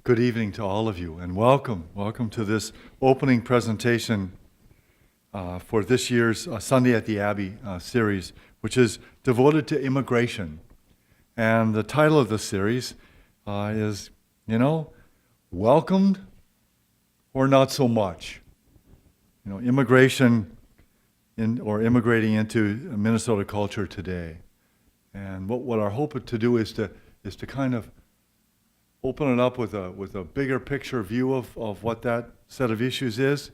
Good evening to all of you, and welcome. Welcome to this opening presentation for this year's Sunday at the Abbey series, which is devoted to immigration. And the title of the series is, welcomed or not so much. Immigration or immigrating into Minnesota culture today. And what our hope to do is to kind of open it up with a bigger picture view of what that set of issues is.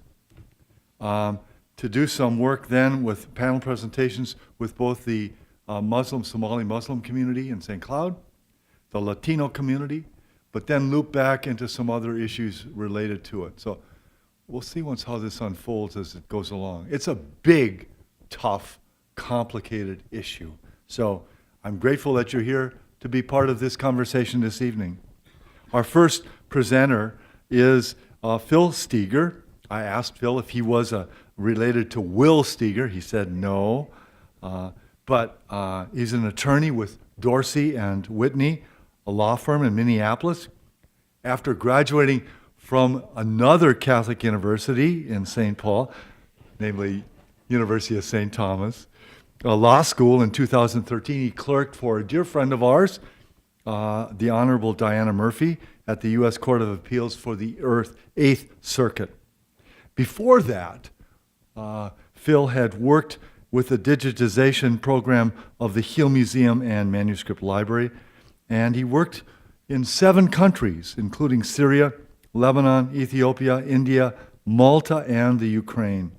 To do some work then with panel presentations with both the Somali Muslim community in St. Cloud, the Latino community, but then loop back into some other issues related to it. So we'll see how this unfolds as it goes along. It's a big, tough, complicated issue. So I'm grateful that you're here to be part of this conversation this evening. Our first presenter is Phil Steger. I asked Phil if he was related to Will Steger. He said no, but he's an attorney with Dorsey and Whitney, a law firm in Minneapolis. After graduating from another Catholic university in St. Paul, namely University of St. Thomas, law school in 2013, he clerked for a dear friend of ours, the Honorable Diana Murphy at the U.S. Court of Appeals for the Eighth Circuit. Before that, Phil had worked with the digitization program of the Hill Museum and Manuscript Library, and he worked in 7 countries, including Syria, Lebanon, Ethiopia, India, Malta, and the Ukraine.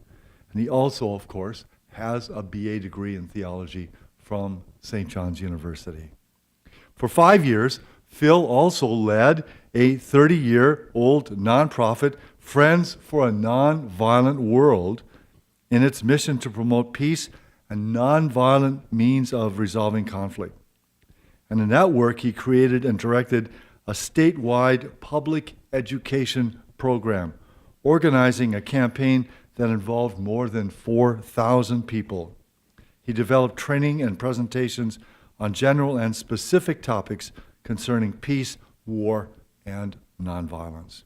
And he also, of course, has a BA degree in theology from St. John's University. For 5 years, Phil also led a 30-year-old nonprofit, Friends for a Nonviolent World, in its mission to promote peace and nonviolent means of resolving conflict. And in that work, he created and directed a statewide public education program, organizing a campaign that involved more than 4,000 people. He developed training and presentations on general and specific topics concerning peace, war, and nonviolence.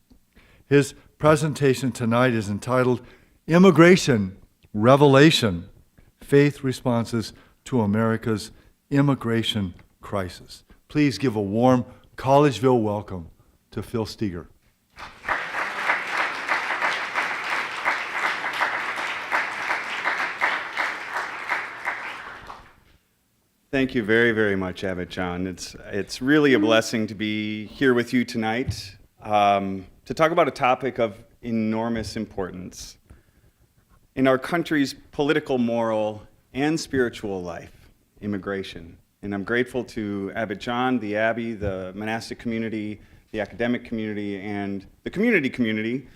His presentation tonight is entitled Immigration Revelation, Faith Responses to America's Immigration Crisis. Please give a warm Collegeville welcome to Phil Steger. Thank you very, very much, Abbey John. It's really a blessing to be here with you tonight to talk about a topic of enormous importance in our country's political, moral, and spiritual life, immigration. And I'm grateful to Abbey John, the Abbey, the monastic community, the academic community, and the community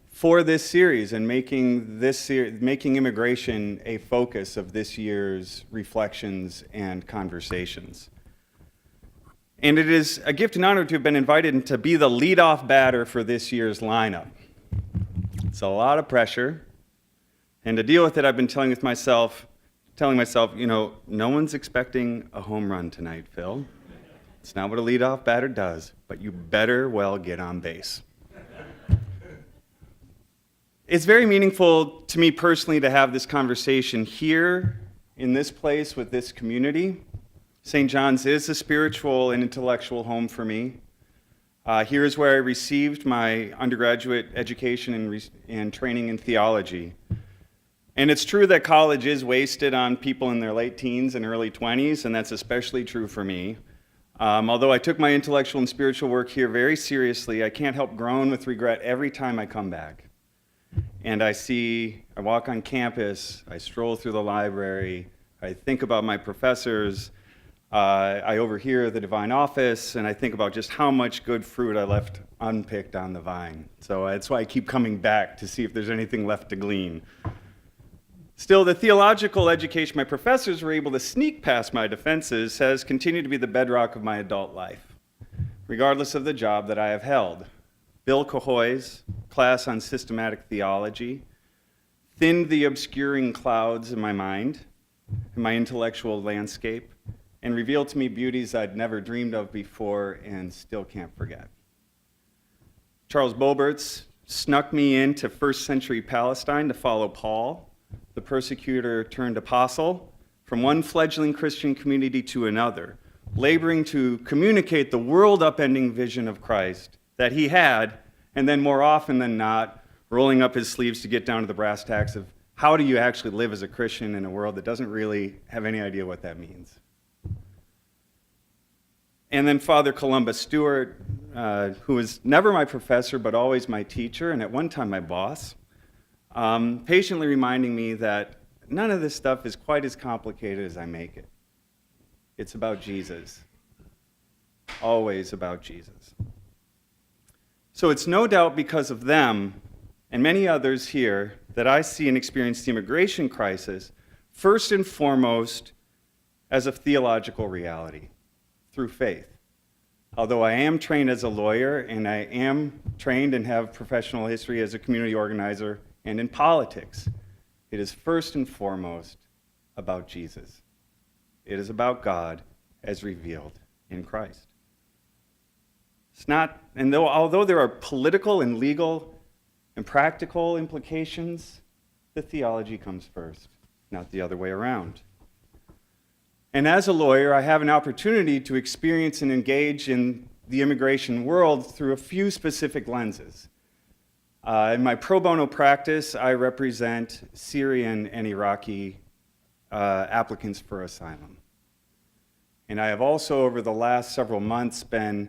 for this series and making immigration a focus of this year's reflections and conversations. And it is a gift and honor to have been invited to be the lead-off batter for this year's lineup. It's a lot of pressure, and to deal with it, I've been telling myself, no one's expecting a home run tonight, Phil. It's not what a lead-off batter does, but you better well get on base. It's very meaningful to me personally to have this conversation here in this place with this community. St. John's is a spiritual and intellectual home for me. Here is where I received my undergraduate education and training in theology. And it's true that college is wasted on people in their late teens and early 20s, and that's especially true for me. Although I took my intellectual and spiritual work here very seriously, I can't help groan with regret every time I come back. And I walk on campus, I stroll through the library, I think about my professors, I overhear the divine office, and I think about just how much good fruit I left unpicked on the vine. So that's why I keep coming back to see if there's anything left to glean. Still, the theological education my professors were able to sneak past my defenses has continued to be the bedrock of my adult life, regardless of the job that I have held. Bill Cahoy's class on systematic theology thinned the obscuring clouds in my mind and my intellectual landscape and revealed to me beauties I'd never dreamed of before and still can't forget. Charles Boberts snuck me into first century Palestine to follow Paul, the persecutor turned apostle, from one fledgling Christian community to another, laboring to communicate the world upending vision of Christ that he had, and then more often than not, rolling up his sleeves to get down to the brass tacks of how do you actually live as a Christian in a world that doesn't really have any idea what that means. And then Father Columbus Stewart, who was never my professor, but always my teacher, and at one time my boss, patiently reminding me that none of this stuff is quite as complicated as I make it. It's about Jesus. Always about Jesus. So it's no doubt because of them and many others here that I see and experience the immigration crisis first and foremost as a theological reality through faith. Although I am trained as a lawyer and I am trained and have professional history as a community organizer and in politics, it is first and foremost about Jesus. It is about God as revealed in Christ. It's not, and although there are political and legal and practical implications, the theology comes first, not the other way around. And as a lawyer, I have an opportunity to experience and engage in the immigration world through a few specific lenses. In my pro bono practice, I represent Syrian and Iraqi applicants for asylum. And I have also, over the last several months, been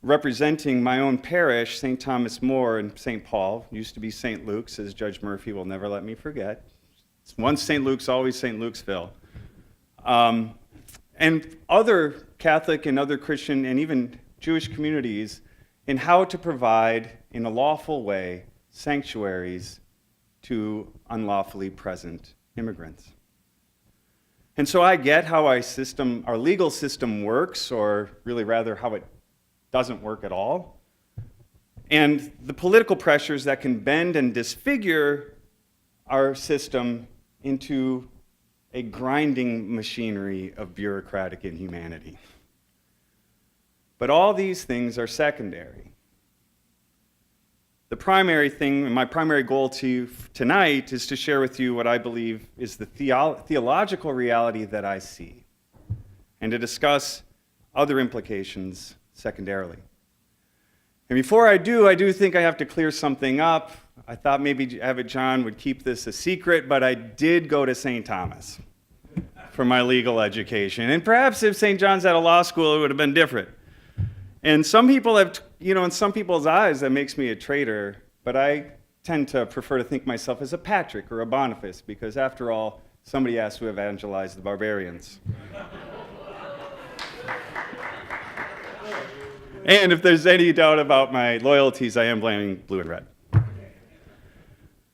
representing my own parish, St. Thomas More in St. Paul, used to be St. Luke's, as Judge Murphy will never let me forget. It's once St. Luke's, always St. Luke'sville. And other Catholic and other Christian and even Jewish communities in how to provide, in a lawful way, sanctuaries to unlawfully present immigrants. And so I get how our legal system works, or really rather how it doesn't work at all, and the political pressures that can bend and disfigure our system into a grinding machinery of bureaucratic inhumanity. But all these things are secondary. The primary thing, my primary goal tonight is to share with you what I believe is the theological reality that I see, and to discuss other implications secondarily. And before I do think I have to clear something up. I thought maybe Abbot John would keep this a secret, but I did go to St. Thomas for my legal education. And perhaps if St. John's had a law school, it would have been different. And some people have, in some people's eyes, that makes me a traitor, but I tend to prefer to think myself as a Patrick or a Boniface, because after all, somebody has to evangelize the barbarians. And if there's any doubt about my loyalties, I am blaming blue and red.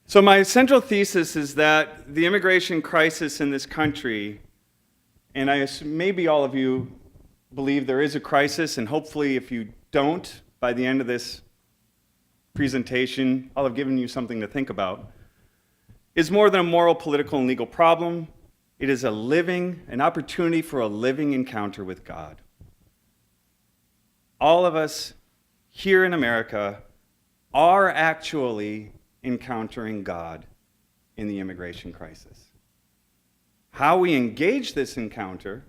So my central thesis is that the immigration crisis in this country, and maybe all of you believe there is a crisis, and hopefully if you don't, by the end of this presentation, I'll have given you something to think about, is more than a moral, political, and legal problem. It is an opportunity for a living encounter with God. All of us here in America are actually encountering God in the immigration crisis. How we engage this encounter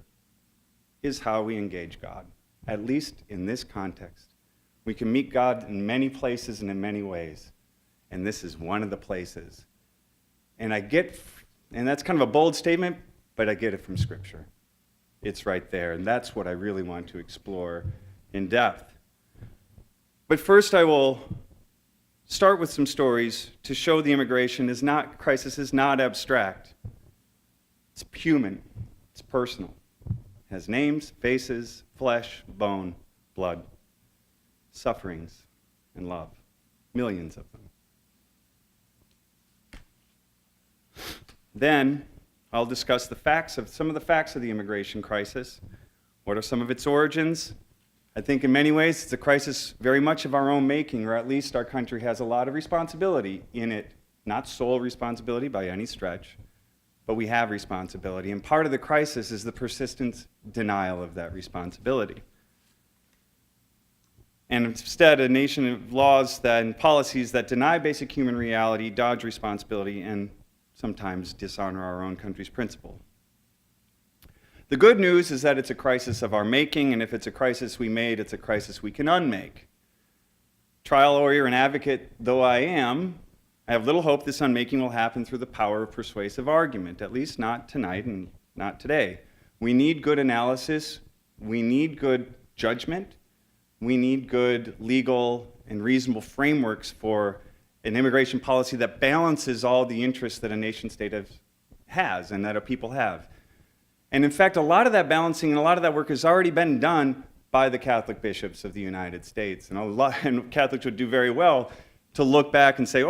is how we engage God, at least in this context. We can meet God in many places and in many ways, and this is one of the places. And that's kind of a bold statement, but I get it from Scripture. It's right there, and that's what I really want to explore in depth. But first I will start with some stories to show the immigration crisis is not abstract. It's human, it's personal. It has names, faces, flesh, bone, blood, sufferings, and love. Millions of them. Then I'll discuss some of the facts of the immigration crisis. What are some of its origins? I think in many ways it's a crisis very much of our own making, or at least our country has a lot of responsibility in it. Not sole responsibility by any stretch, but we have responsibility. And part of the crisis is the persistent denial of that responsibility. and instead a nation of laws and policies that deny basic human reality, dodge responsibility, and sometimes dishonor our own country's principle. The good news is that it's a crisis of our making, and if it's a crisis we made, it's a crisis we can unmake. Trial lawyer and advocate though I am, I have little hope this unmaking will happen through the power of persuasive argument, at least not tonight and not today. We need good analysis, we need good judgment, we need good legal and reasonable frameworks for an immigration policy that balances all the interests that a nation state has and that a people have. And in fact, a lot of that balancing and a lot of that work has already been done by the Catholic bishops of the United States. And Catholics would do very well to look back and say,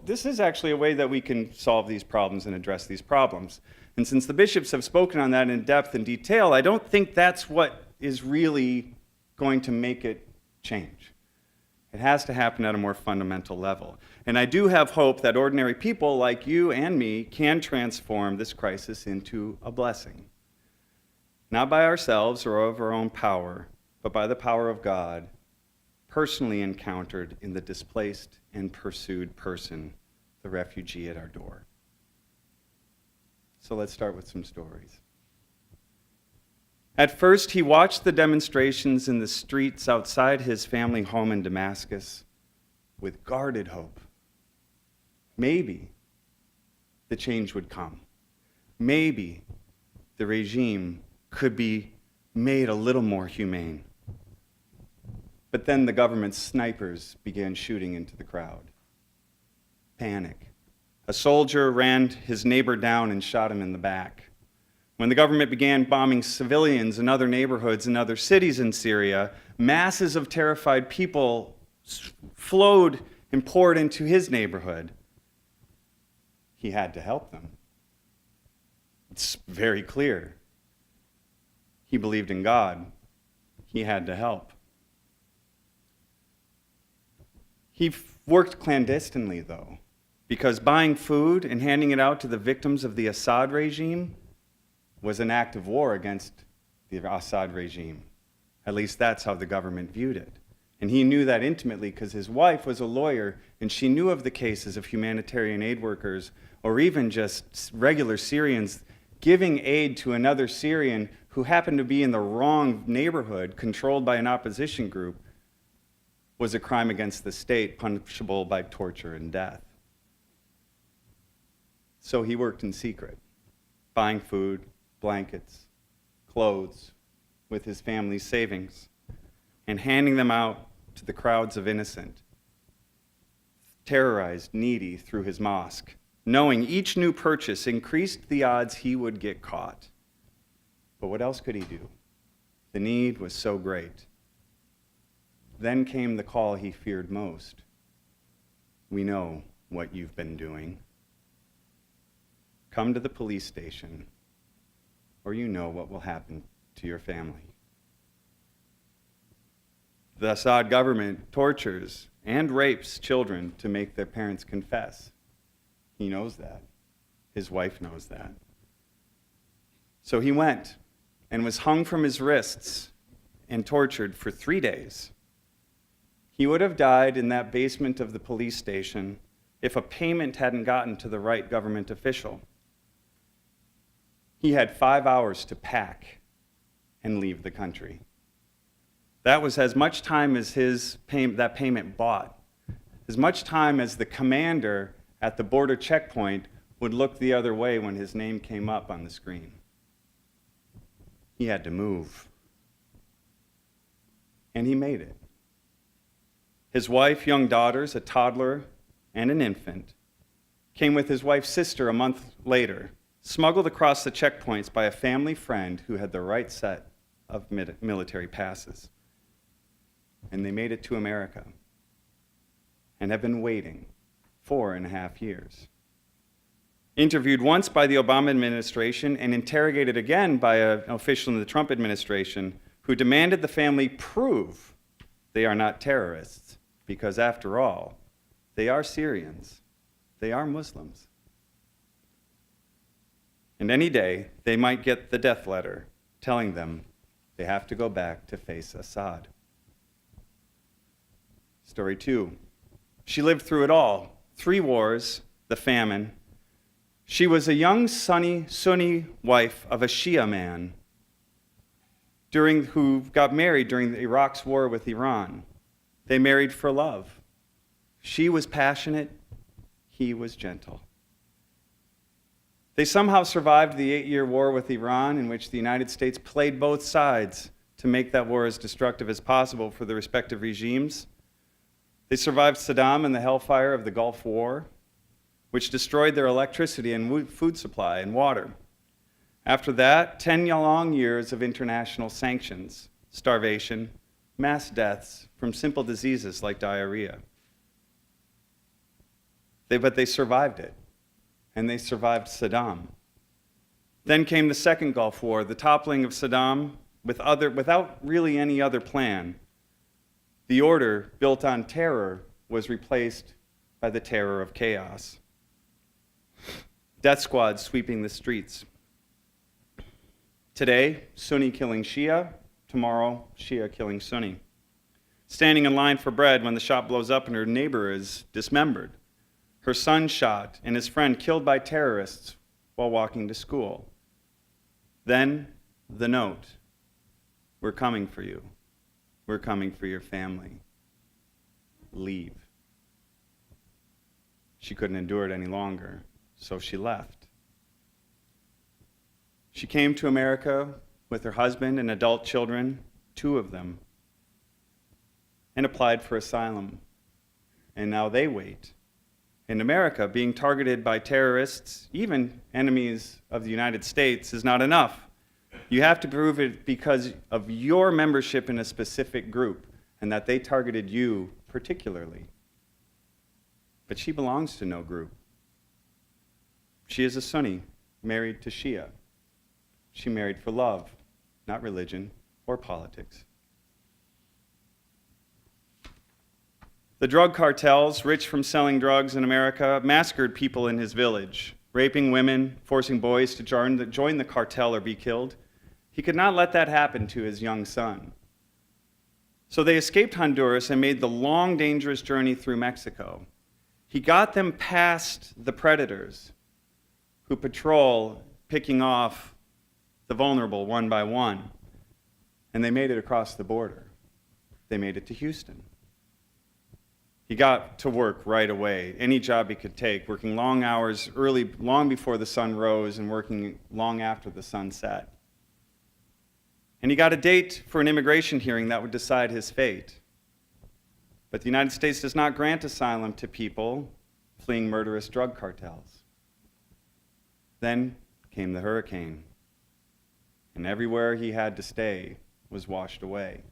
this is actually a way that we can solve these problems and address these problems. And since the bishops have spoken on that in depth and detail, I don't think that's what is really going to make it change. It has to happen at a more fundamental level. And I do have hope that ordinary people like you and me can transform this crisis into a blessing. Not by ourselves or of our own power, but by the power of God, personally encountered in the displaced and pursued person, the refugee at our door. So let's start with some stories. At first, he watched the demonstrations in the streets outside his family home in Damascus with guarded hope. Maybe the change would come. Maybe the regime could be made a little more humane. But then the government's snipers began shooting into the crowd. Panic. A soldier ran his neighbor down and shot him in the back. When the government began bombing civilians in other neighborhoods and other cities in Syria, masses of terrified people flowed and poured into his neighborhood. He had to help them. It's very clear. He believed in God. He had to help. He worked clandestinely, though, because buying food and handing it out to the victims of the Assad regime was an act of war against the Assad regime. At least that's how the government viewed it. And he knew that intimately because his wife was a lawyer and she knew of the cases of humanitarian aid workers or even just regular Syrians giving aid to another Syrian who happened to be in the wrong neighborhood controlled by an opposition group was a crime against the state, punishable by torture and death. So he worked in secret, buying food, blankets, clothes with his family's savings, and handing them out to the crowds of innocent, terrorized, needy through his mosque, knowing each new purchase increased the odds he would get caught. But what else could he do? The need was so great. Then came the call he feared most. We know what you've been doing. Come to the police station, or you know what will happen to your family. The Assad government tortures and rapes children to make their parents confess. He knows that. His wife knows that. So he went and was hung from his wrists and tortured for 3 days. He would have died in that basement of the police station if a payment hadn't gotten to the right government official. He had 5 hours to pack and leave the country. That was as much time as that payment bought, as much time as the commander at the border checkpoint would look the other way when his name came up on the screen. He had to move. And he made it. His wife, young daughters, a toddler, and an infant, came with his wife's sister a month later, smuggled across the checkpoints by a family friend who had the right set of military passes. And they made it to America and have been waiting 4.5 years. Interviewed once by the Obama administration and interrogated again by an official in the Trump administration who demanded the family prove they are not terrorists because, after all, they are Syrians. They are Muslims. And any day, they might get the death letter telling them they have to go back to face Assad. Story 2. She lived through it all. 3 wars, the famine. She was a young Sunni wife of a Shia man who got married during Iraq's war with Iran. They married for love. She was passionate, he was gentle. They somehow survived the 8-year war with Iran, in which the United States played both sides to make that war as destructive as possible for the respective regimes. They survived Saddam and the hellfire of the Gulf War, which destroyed their electricity and food supply and water. After that, 10 long years of international sanctions, starvation, mass deaths from simple diseases like diarrhea. But they survived it, and they survived Saddam. Then came the second Gulf War, the toppling of Saddam without really any other plan. The order built on terror was replaced by the terror of chaos. Death squads sweeping the streets. Today, Sunni killing Shia. Tomorrow, Shia killing Sunni. Standing in line for bread when the shop blows up and her neighbor is dismembered. Her son shot and his friend killed by terrorists while walking to school. Then, the note. We're coming for you. We're coming for your family. Leave. She couldn't endure it any longer, so she left. She came to America with her husband and adult children, 2 of them, and applied for asylum. And now they wait. In America, being targeted by terrorists, even enemies of the United States, is not enough. You have to prove it because of your membership in a specific group and that they targeted you particularly. But she belongs to no group. She is a Sunni, married to Shia. She married for love, not religion or politics. The drug cartels, rich from selling drugs in America, massacred people in his village, raping women, forcing boys to join the cartel or be killed. He could not let that happen to his young son. So they escaped Honduras and made the long, dangerous journey through Mexico. He got them past the predators who patrol, picking off the vulnerable one by one, and they made it across the border. They made it to Houston. He got to work right away, any job he could take, working long hours early, long before the sun rose, and working long after the sun set. And he got a date for an immigration hearing that would decide his fate. But the United States does not grant asylum to people fleeing murderous drug cartels. Then came the hurricane, and everywhere he had to stay was washed away.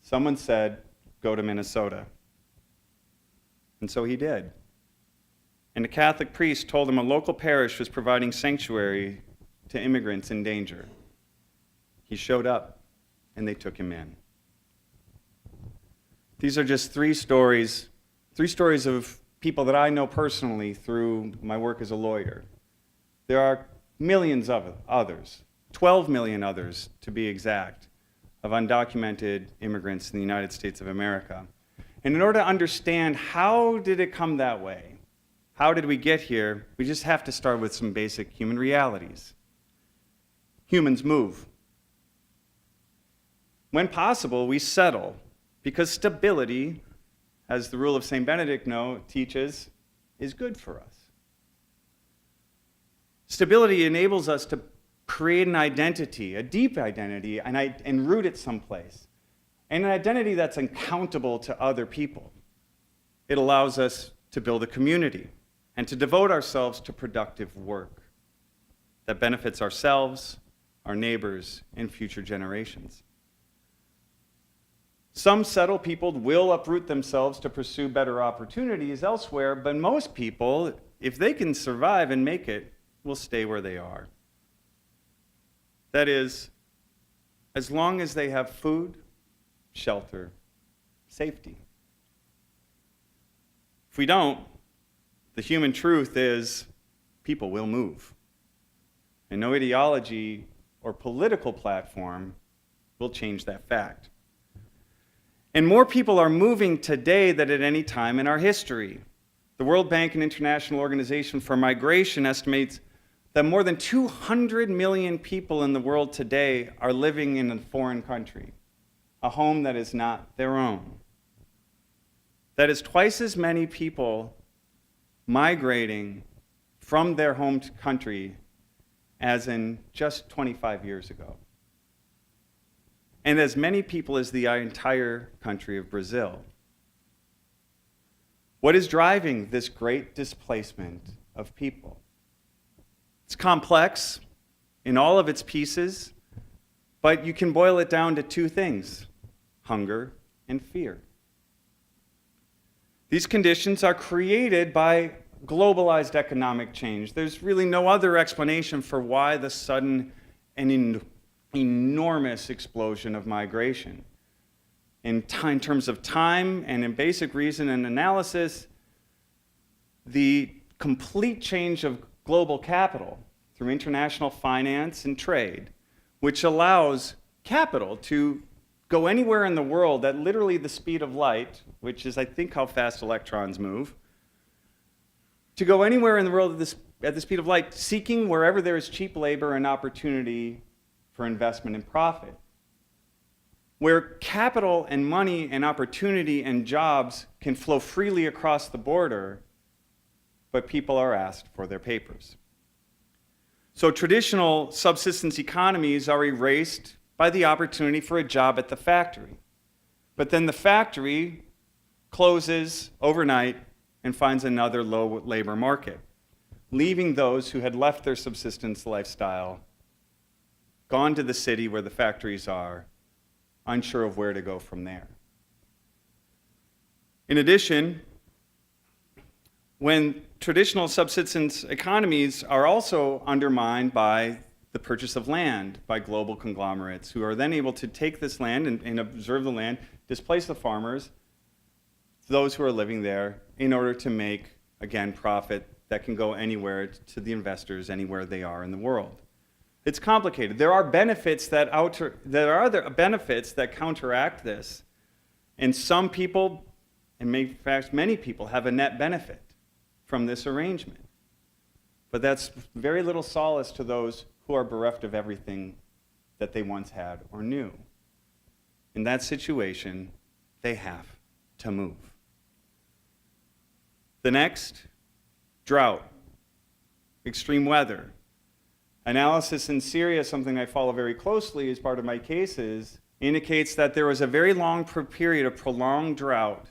Someone said, "Go to Minnesota." And so he did. And a Catholic priest told him a local parish was providing sanctuary to immigrants in danger. He showed up, and they took him in. These are just 3 stories of people that I know personally through my work as a lawyer. There are millions of others, 12 million others to be exact, of undocumented immigrants in the United States of America. And in order to understand how did it come that way, how did we get here, we just have to start with some basic human realities. Humans move. When possible, we settle, because stability, as the rule of St. Benedict teaches, is good for us. Stability enables us to create an identity, a deep identity, and root it someplace. And an identity that's accountable to other people. It allows us to build a community and to devote ourselves to productive work that benefits ourselves, our neighbors, and future generations. Some settled people will uproot themselves to pursue better opportunities elsewhere, but most people, if they can survive and make it, will stay where they are. That is, as long as they have food, shelter, safety. If we don't, the human truth is people will move. And no ideology or political platform will change that fact. And more people are moving today than at any time in our history. The World Bank and International Organization for Migration estimates that more than 200 million people in the world today are living in a foreign country, a home that is not their own. That is twice as many people migrating from their home country as in just 25 years ago. And as many people as the entire country of Brazil. What is driving this great displacement of people? It's complex in all of its pieces, but you can boil it down to two things: hunger and fear. These conditions are created by globalized economic change. There's really no other explanation for why the sudden and enormous explosion of migration. In terms of time and in basic reason and analysis, the complete change of global capital through international finance and trade, which allows capital to go anywhere in the world at literally the speed of light, which is, I think, how fast electrons move, to go anywhere in the world at the speed of light, seeking wherever there is cheap labor and opportunity for investment and profit. Where capital and money and opportunity and jobs can flow freely across the border, but people are asked for their papers. So traditional subsistence economies are erased by the opportunity for a job at the factory. But then the factory closes overnight and finds another low labor market, leaving those who had left their subsistence lifestyle, gone to the city where the factories are, unsure of where to go from there. In addition, when traditional subsistence economies are also undermined by the purchase of land by global conglomerates who are then able to take this land and observe the land, displace the farmers, those who are living there, in order to make, again, profit that can go anywhere to the investors, anywhere they are in the world. It's complicated. There are benefits that counteract this, and some people, and in fact many people, have a net benefit from this arrangement. But that's very little solace to those who are bereft of everything that they once had or knew. In that situation, they have to move. The next, drought, extreme weather. Analysis in Syria, something I follow very closely as part of my cases, indicates that there was a very long period of prolonged drought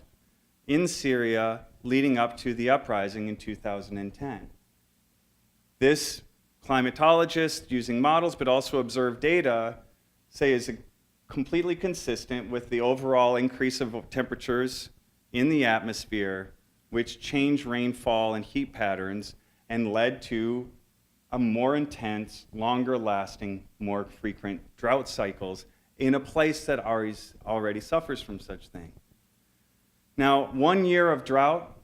in Syria leading up to the uprising in 2010. This climatologists, using models but also observed data, say is completely consistent with the overall increase of temperatures in the atmosphere, which changed rainfall and heat patterns and led to a more intense, longer lasting, more frequent drought cycles in a place that already suffers from such thing. Now, 1 year of drought,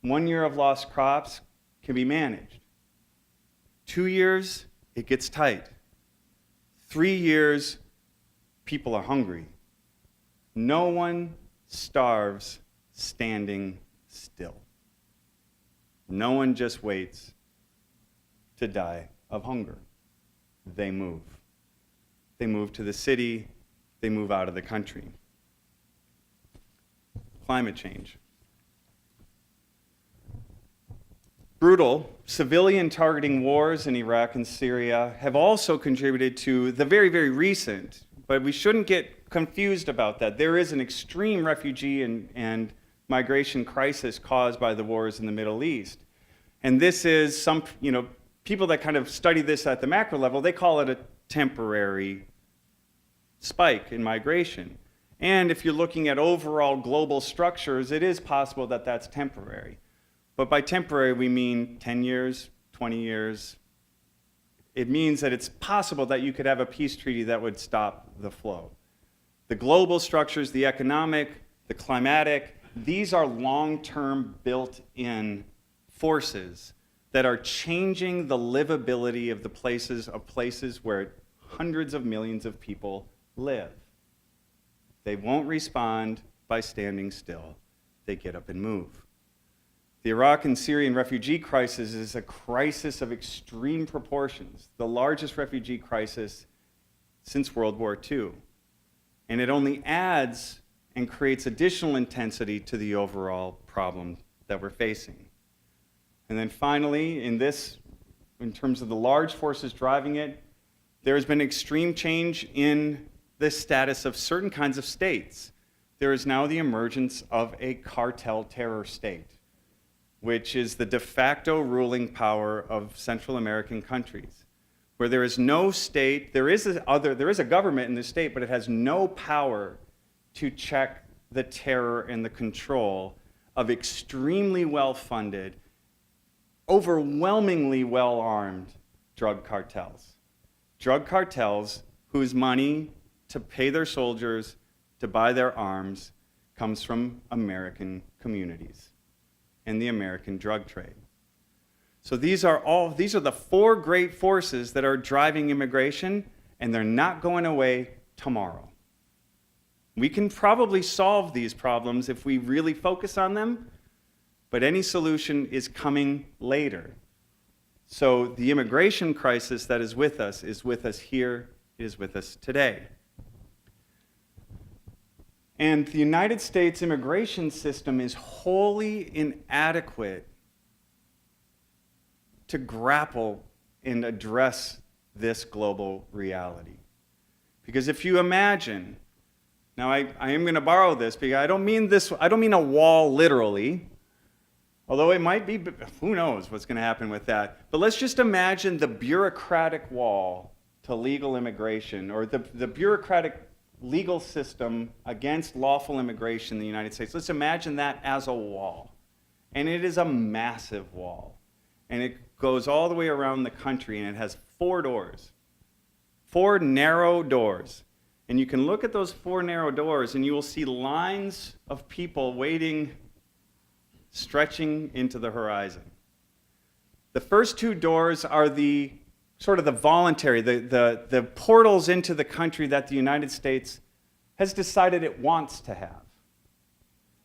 1 year of lost crops can be managed. 2 years, it gets tight. 3 years, people are hungry. No one starves standing still. No one just waits to die of hunger. They move. They move to the city. They move out of the country. Climate change. Brutal civilian targeting wars in Iraq and Syria have also contributed to the very, very recent, but we shouldn't get confused about that. There is an extreme refugee and migration crisis caused by the wars in the Middle East. And this is some, people that kind of study this at the macro level, they call it a temporary spike in migration. And if you're looking at overall global structures, it is possible that that's temporary. But by temporary, we mean 10 years, 20 years. It means that it's possible that you could have a peace treaty that would stop the flow. The global structures, the economic, the climatic, these are long-term built-in forces that are changing the livability of the places where hundreds of millions of people live. They won't respond by standing still. They get up and move. The Iraq and Syrian refugee crisis is a crisis of extreme proportions, the largest refugee crisis since World War II. And it only adds and creates additional intensity to the overall problem that we're facing. And then finally, in terms of the large forces driving it, there has been extreme change in the status of certain kinds of states. There is now the emergence of a cartel terror state, which is the de facto ruling power of Central American countries, where there is no state, there is a government in the state, but it has no power to check the terror and the control of extremely well-funded, overwhelmingly well-armed drug cartels. Drug cartels whose money to pay their soldiers, to buy their arms, comes from American communities and the American drug trade. So these are the four great forces that are driving immigration, and they're not going away tomorrow. We can probably solve these problems if we really focus on them, but any solution is coming later. So the immigration crisis that is with us here, is with us today. And the United States immigration system is wholly inadequate to grapple and address this global reality. Because if you imagine, now I am going to borrow this because I don't mean a wall literally, although it might be, who knows what's going to happen with that. But let's just imagine the bureaucratic wall to legal immigration, or the bureaucratic legal system against lawful immigration in the United States. Let's imagine that as a wall. And it is a massive wall. And it goes all the way around the country, and it has 4 doors. 4 narrow doors. And you can look at those 4 narrow doors, and you will see lines of people waiting, stretching into the horizon. The first 2 doors are the sort of the voluntary, the portals into the country that the United States has decided it wants to have.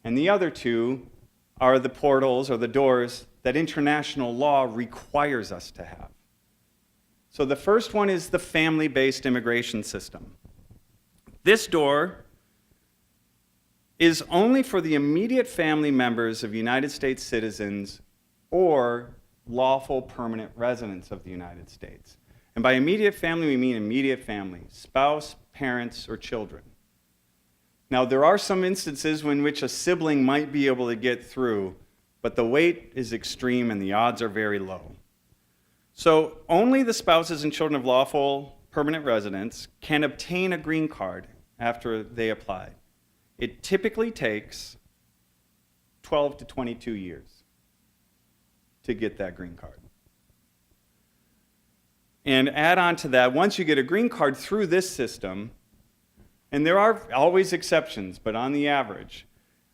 And the other 2 are the portals or the doors that international law requires us to have. So the first one is the family-based immigration system. This door is only for the immediate family members of United States citizens or lawful permanent residents of the United States. And by immediate family, we mean immediate family, spouse, parents, or children. Now, there are some instances in which a sibling might be able to get through, but the weight is extreme and the odds are very low. So only the spouses and children of lawful permanent residents can obtain a green card after they apply. It typically takes 12 to 22 years to get that green card. And add on to that, once you get a green card through this system, and there are always exceptions, but on the average,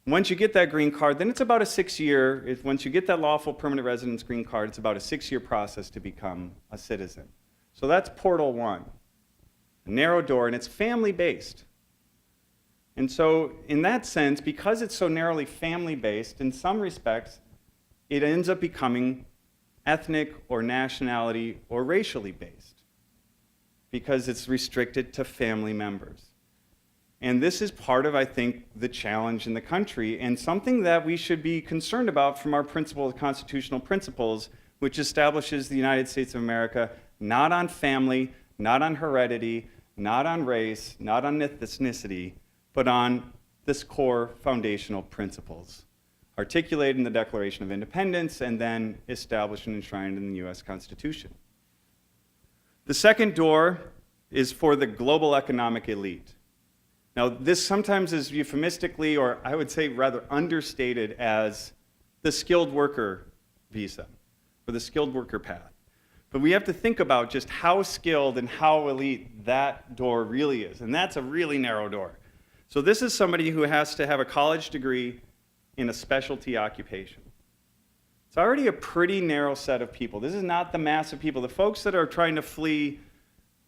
once you get that green card, then it's about a 6-year, once you get that lawful permanent residence green card, it's about a 6-year process to become a citizen. So that's portal 1, a narrow door, and it's family-based. And so in that sense, because it's so narrowly family-based, in some respects, it ends up becoming ethnic or nationality or racially based because it's restricted to family members. And this is part of, I think, the challenge in the country and something that we should be concerned about from our constitutional principles, which establishes the United States of America not on family, not on heredity, not on race, not on ethnicity, but on this core foundational principles articulated in the Declaration of Independence and then established and enshrined in the U.S. Constitution. The second door is for the global economic elite. Now, this sometimes is euphemistically, or I would say rather understated, as the skilled worker visa, or the skilled worker path. But we have to think about just how skilled and how elite that door really is, and that's a really narrow door. So this is somebody who has to have a college degree in a specialty occupation. It's already a pretty narrow set of people. This is not the mass of people. The folks that are trying to flee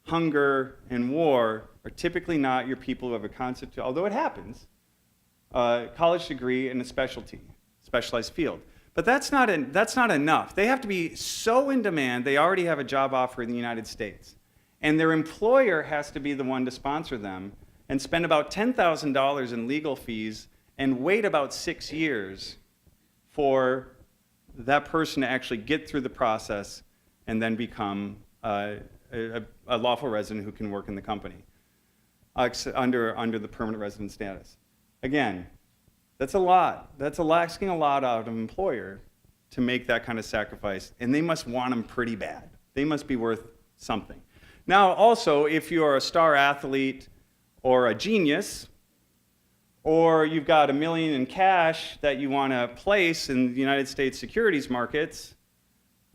hunger and war are typically not your people who have a concept, although it happens, college degree in a specialized field. But that's not enough. They have to be so in demand, they already have a job offer in the United States. And their employer has to be the one to sponsor them and spend about $10,000 in legal fees and wait about 6 years for that person to actually get through the process and then become a lawful resident who can work in the company under the permanent resident status. Again, that's a lot. That's asking a lot out of an employer to make that kind of sacrifice, and they must want them pretty bad. They must be worth something. Now, also, if you're a star athlete or a genius, or you've got $1 million in cash that you want to place in the United States securities markets,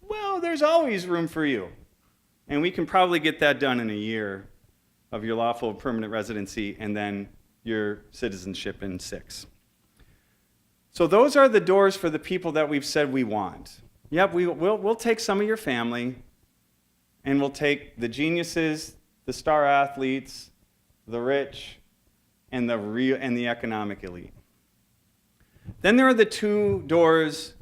well, there's always room for you. And we can probably get that done in a year of your lawful permanent residency and then your citizenship in 6. So those are the doors for the people that we've said we want. Yep, we'll take some of your family, and we'll take the geniuses, the star athletes, the rich, and the economic elite. Then there are the 2 doors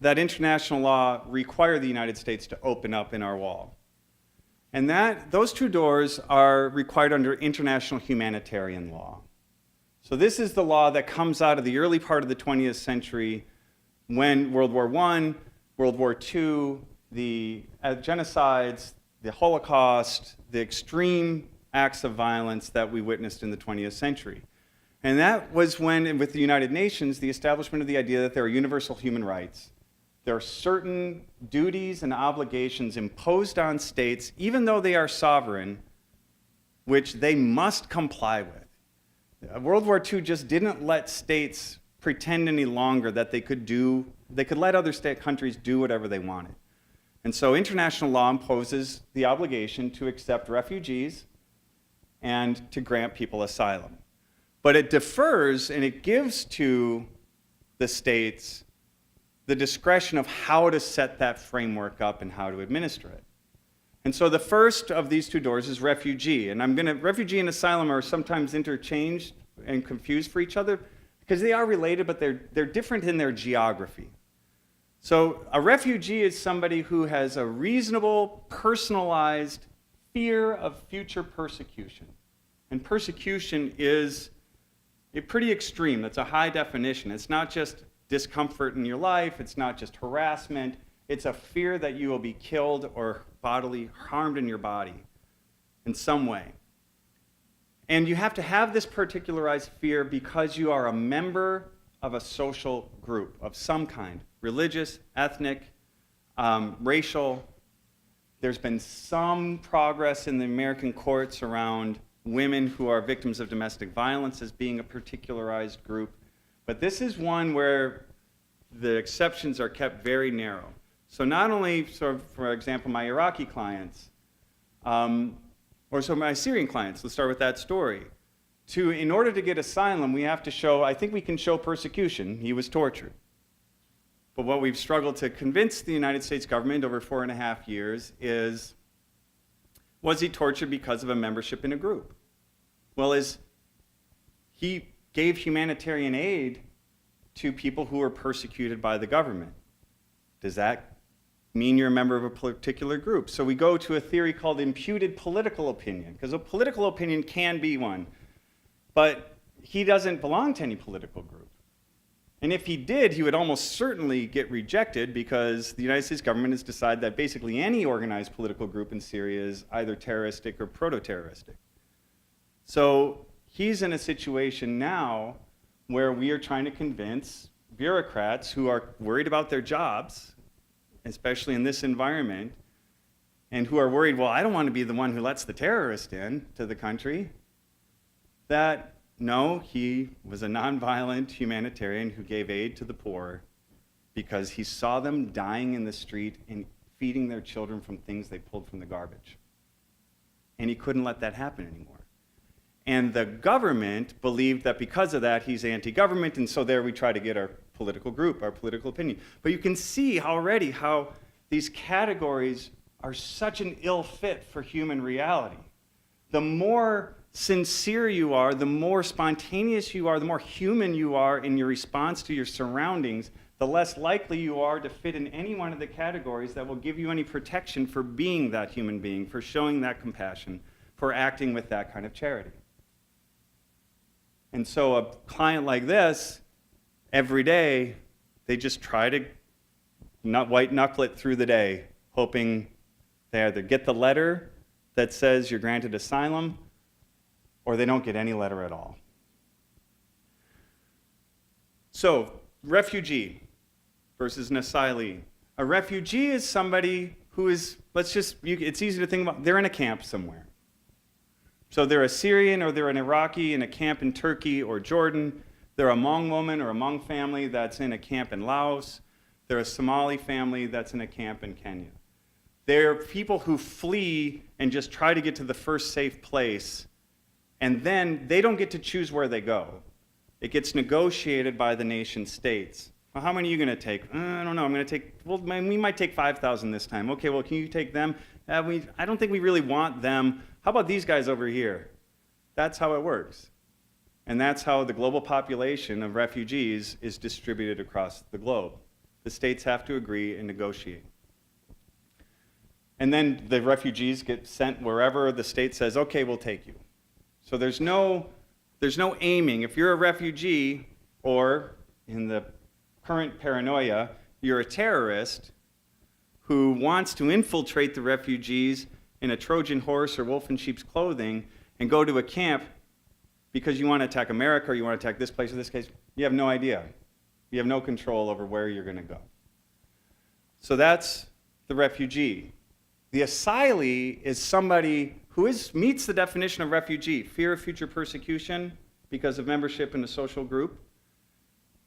that international law require the United States to open up in our wall. And those 2 doors are required under international humanitarian law. So this is the law that comes out of the early part of the 20th century when World War I, World War II, the genocides, the Holocaust, the extreme acts of violence that we witnessed in the 20th century. And that was when, with the United Nations, the establishment of the idea that there are universal human rights. There are certain duties and obligations imposed on states, even though they are sovereign, which they must comply with. World War II just didn't let states pretend any longer that they could let other countries do whatever they wanted. And so international law imposes the obligation to accept refugees and to grant people asylum. But it defers and it gives to the states the discretion of how to set that framework up and how to administer it. And so the first of these 2 doors is refugee. And refugee and asylum are sometimes interchanged and confused for each other because they are related, but they're different in their geography. So a refugee is somebody who has a reasonable, personalized fear of future persecution. And persecution is pretty extreme. That's a high definition. It's not just discomfort in your life. It's not just harassment. It's a fear that you will be killed or bodily harmed in your body in some way. And you have to have this particularized fear because you are a member of a social group of some kind, religious, ethnic, racial. There's been some progress in the American courts around women who are victims of domestic violence as being a particularized group. But this is one where the exceptions are kept very narrow. So not only, for example, my Iraqi clients, or my Syrian clients, let's start with that story. In order to get asylum, we have to show, I think we can show persecution. He was tortured. But what we've struggled to convince the United States government over 4.5 years is, was he tortured because of a membership in a group? Well, he gave humanitarian aid to people who were persecuted by the government. Does that mean you're a member of a particular group? So we go to a theory called imputed political opinion, because a political opinion can be one, but he doesn't belong to any political group. And if he did, he would almost certainly get rejected because the United States government has decided that basically any organized political group in Syria is either terroristic or proto-terroristic. So he's in a situation now where we are trying to convince bureaucrats who are worried about their jobs, especially in this environment, and who are worried, well, I don't want to be the one who lets the terrorist in to the country, that no, he was a nonviolent humanitarian who gave aid to the poor because he saw them dying in the street and feeding their children from things they pulled from the garbage. And he couldn't let that happen anymore. And the government believed that because of that, he's anti-government, and so there we try to get our political group, our political opinion. But you can see already how these categories are such an ill fit for human reality. The more sincere you are, the more spontaneous you are, the more human you are in your response to your surroundings, the less likely you are to fit in any one of the categories that will give you any protection for being that human being, for showing that compassion, for acting with that kind of charity. And so a client like this, every day, they just try to white knuckle it through the day, hoping they either get the letter that says you're granted asylum, or they don't get any letter at all. So, refugee versus an asylee. A refugee is somebody who is, it's easy to think about, they're in a camp somewhere. So they're a Syrian or they're an Iraqi in a camp in Turkey or Jordan. They're a Hmong woman or a Hmong family that's in a camp in Laos. They're a Somali family that's in a camp in Kenya. They're people who flee and just try to get to the first safe place, and then they don't get to choose where they go. It gets negotiated by the nation states. Well, how many are you going to take? I don't know. I'm going to take, well, we might take 5,000 this time. Okay, well, can you take them? I don't think we really want them. How about these guys over here? That's how it works. And that's how the global population of refugees is distributed across the globe. The states have to agree and negotiate. And then the refugees get sent wherever the state says, okay, we'll take you. So there's no aiming. If you're a refugee, or in the current paranoia, you're a terrorist who wants to infiltrate the refugees in a Trojan horse or wolf in sheep's clothing and go to a camp because you want to attack America or you want to attack this place or this case, you have no idea. You have no control over where you're going to go. So that's the refugee. The asylee is somebody who meets the definition of refugee, fear of future persecution because of membership in a social group,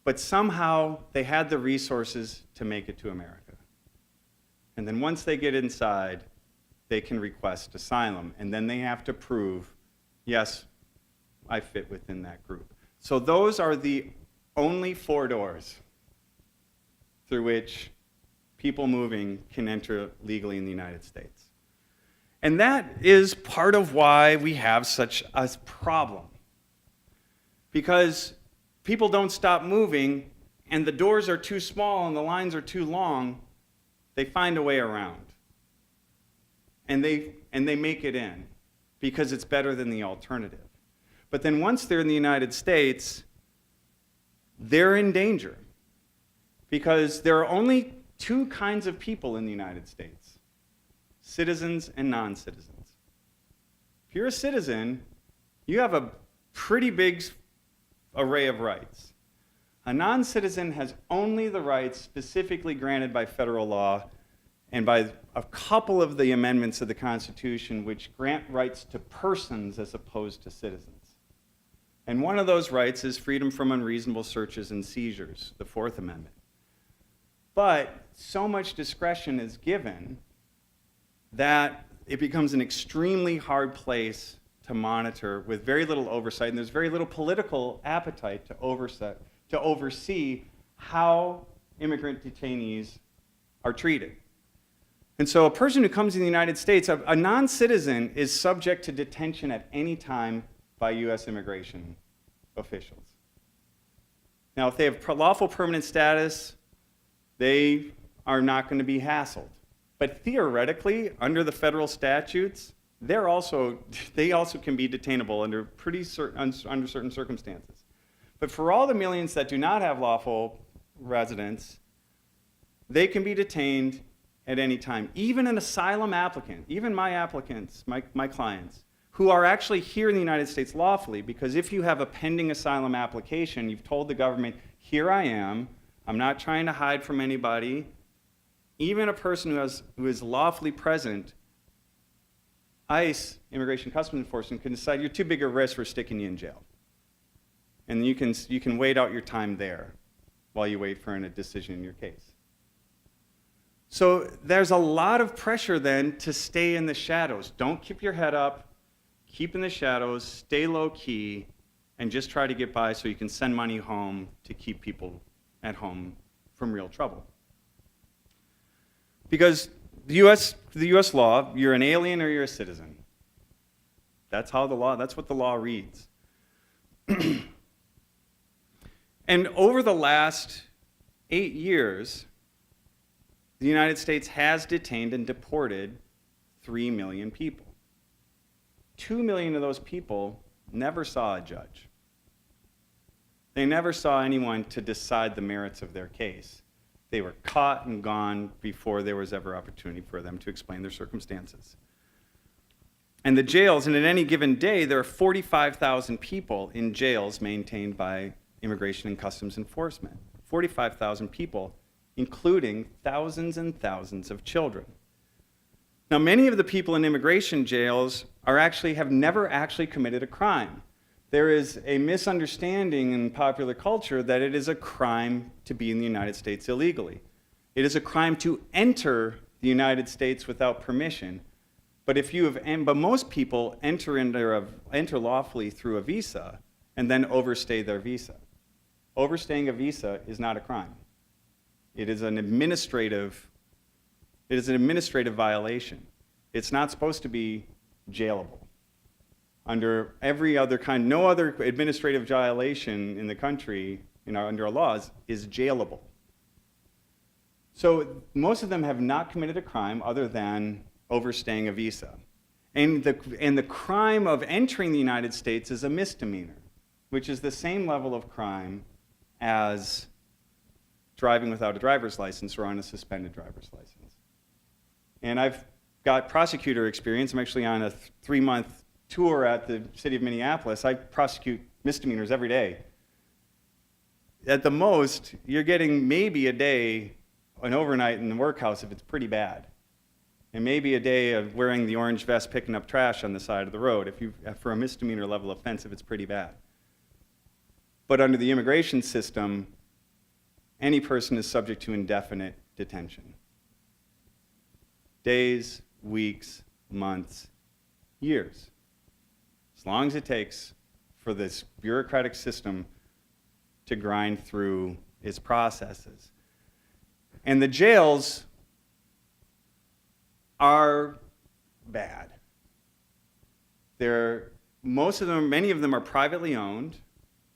but somehow they had the resources to make it to America. And then once they get inside, they can request asylum, and then they have to prove, yes, I fit within that group. So those are the only 4 doors through which people moving can enter legally in the United States. And that is part of why we have such a problem. Because people don't stop moving, and the doors are too small and the lines are too long, they find a way around. And they make it in because it's better than the alternative. But then once they're in the United States, they're in danger because there are only 2 kinds of people in the United States: citizens and non-citizens. If you're a citizen, you have a pretty big array of rights. A non-citizen has only the rights specifically granted by federal law and by a couple of the amendments of the Constitution which grant rights to persons as opposed to citizens. And one of those rights is freedom from unreasonable searches and seizures, the 4th Amendment. But so much discretion is given that it becomes an extremely hard place to monitor with very little oversight, and there's very little political appetite to oversee how immigrant detainees are treated. And so a person who comes in the United States, a non-citizen is subject to detention at any time by U.S. immigration officials. Now, if they have lawful permanent status, they are not going to be hassled. But theoretically, under the federal statutes, they also can be detainable under under certain circumstances. But for all the millions that do not have lawful residence, they can be detained at any time. Even an asylum applicant, even my applicants, my clients, who are actually here in the United States lawfully, because if you have a pending asylum application, you've told the government, here I am, I'm not trying to hide from anybody. Even a person who is lawfully present, ICE, Immigration Customs Enforcement, can decide you're too big a risk, we're sticking you in jail. And you can wait out your time there while you wait for a decision in your case. So there's a lot of pressure then to stay in the shadows. Don't keep your head up, keep in the shadows, stay low key, and just try to get by so you can send money home to keep people at home from real trouble. Because the U.S. law, you're an alien or you're a citizen. That's what the law reads. And over the last 8 years, the United States has detained and deported 3 million people. 2 million of those people never saw a judge. They never saw anyone to decide the merits of their case. They were caught and gone before there was ever opportunity for them to explain their circumstances. And the jails, and at any given day, there are 45,000 people in jails maintained by Immigration and Customs Enforcement. 45,000 people, including thousands and thousands of children. Now, many of the people in immigration jails have never actually committed a crime. There is a misunderstanding in popular culture that it is a crime to be in the United States illegally. It is a crime to enter the United States without permission. But most people enter lawfully through a visa and then overstay their visa. Overstaying a visa is not a crime. It is an administrative violation. It's not supposed to be jailable. Under every other kind, no other administrative violation in the country, under our laws, is jailable. So most of them have not committed a crime other than overstaying a visa. And the crime of entering the United States is a misdemeanor, which is the same level of crime as driving without a driver's license or on a suspended driver's license. And I've got prosecutor experience. I'm actually on a 3-month tour at the city of Minneapolis. I prosecute misdemeanors every day. At the most, you're getting maybe a day, an overnight in the workhouse if it's pretty bad. And maybe a day of wearing the orange vest picking up trash on the side of the road for a misdemeanor level offense if it's pretty bad. But under the immigration system, any person is subject to indefinite detention. Days, weeks, months, years. As long as it takes for this bureaucratic system to grind through its processes. And the jails are bad. Many of them are privately owned,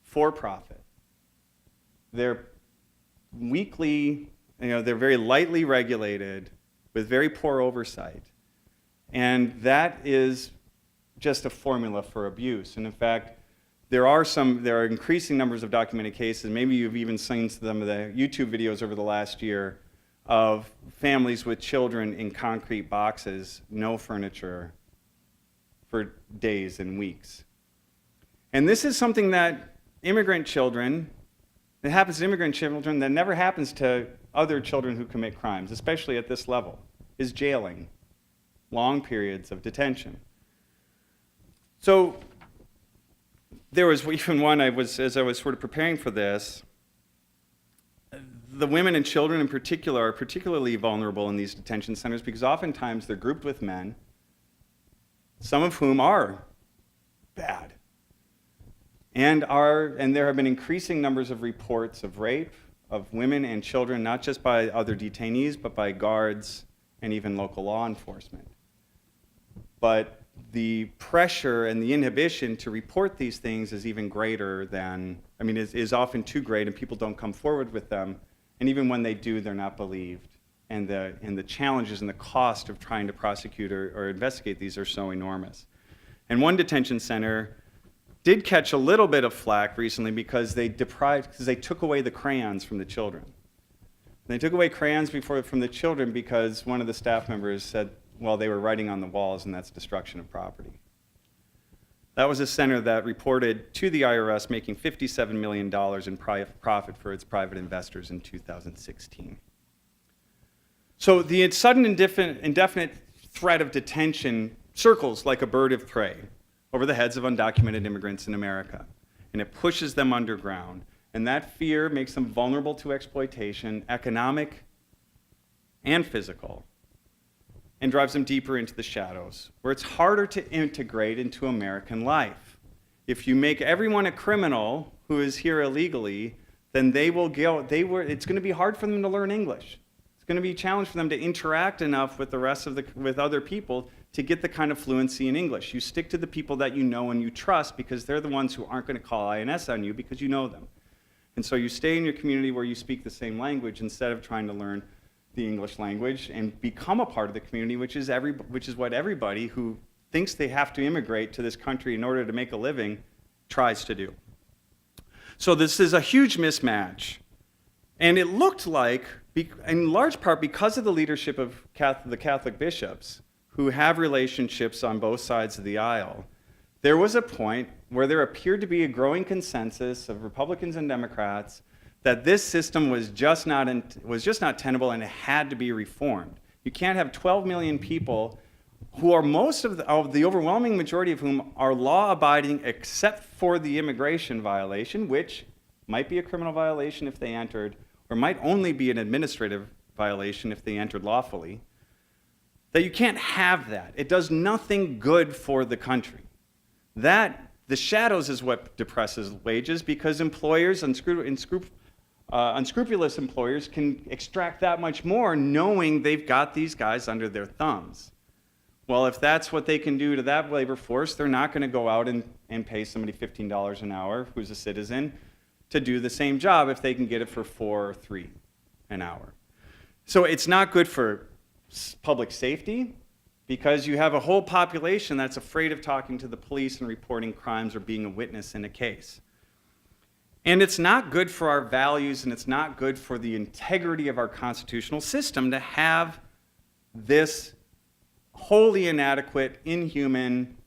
for profit. They're they're very lightly regulated with very poor oversight. And that is just a formula for abuse. And in fact, there are increasing numbers of documented cases. Maybe you've even seen some of the YouTube videos over the last year of families with children in concrete boxes, no furniture, for days and weeks. And this is something that it happens to immigrant children that never happens to other children who commit crimes, especially at this level, is jailing, long periods of detention. So there was even one, as I was sort of preparing for this, the women and children in particular are particularly vulnerable in these detention centers because oftentimes they're grouped with men, some of whom are bad. And there have been increasing numbers of reports of rape of women and children, not just by other detainees, but by guards and even local law enforcement. But the pressure and the inhibition to report these things is even greater is often too great, and people don't come forward with them. And even when they do, they're not believed. And the challenges and the cost of trying to prosecute or investigate these are so enormous. And one detention center did catch a little bit of flack recently because they took away the crayons from the children. They took away crayons from the children because one of the staff members said, well, they were writing on the walls and that's destruction of property. That was a center that reported to the IRS making $57 million in profit for its private investors in 2016. So the sudden indefinite threat of detention circles like a bird of prey over the heads of undocumented immigrants in America, and it pushes them underground. And that fear makes them vulnerable to exploitation, economic and physical, and drives them deeper into the shadows, where it's harder to integrate into American life. If you make everyone a criminal who is here illegally, then it's going to be hard for them to learn English. It's going to be a challenge for them to interact enough with with other people to get the kind of fluency in English. You stick to the people that you know and you trust because they're the ones who aren't going to call INS on you because you know them. And so you stay in your community where you speak the same language instead of trying to learn the English language and become a part of the community, which is what everybody who thinks they have to immigrate to this country in order to make a living tries to do. So this is a huge mismatch. And it looked like, in large part because of the leadership of the Catholic bishops, who have relationships on both sides of the aisle, there was a point where there appeared to be a growing consensus of Republicans and Democrats that this system was just not tenable and it had to be reformed. You can't have 12 million people who are most of the overwhelming majority of whom are law-abiding except for the immigration violation, which might be a criminal violation if they entered, or might only be an administrative violation if they entered lawfully. That you can't have that. It does nothing good for the country. That, the shadows is what depresses wages because employers, unscrupulous employers can extract that much more knowing they've got these guys under their thumbs. Well, if that's what they can do to that labor force, they're not going to go out and pay somebody $15 an hour who's a citizen to do the same job if they can get it for $4 or $3 an hour. So it's not good for public safety because you have a whole population that's afraid of talking to the police and reporting crimes or being a witness in a case. And it's not good for our values and it's not good for the integrity of our constitutional system to have this wholly inadequate, inhuman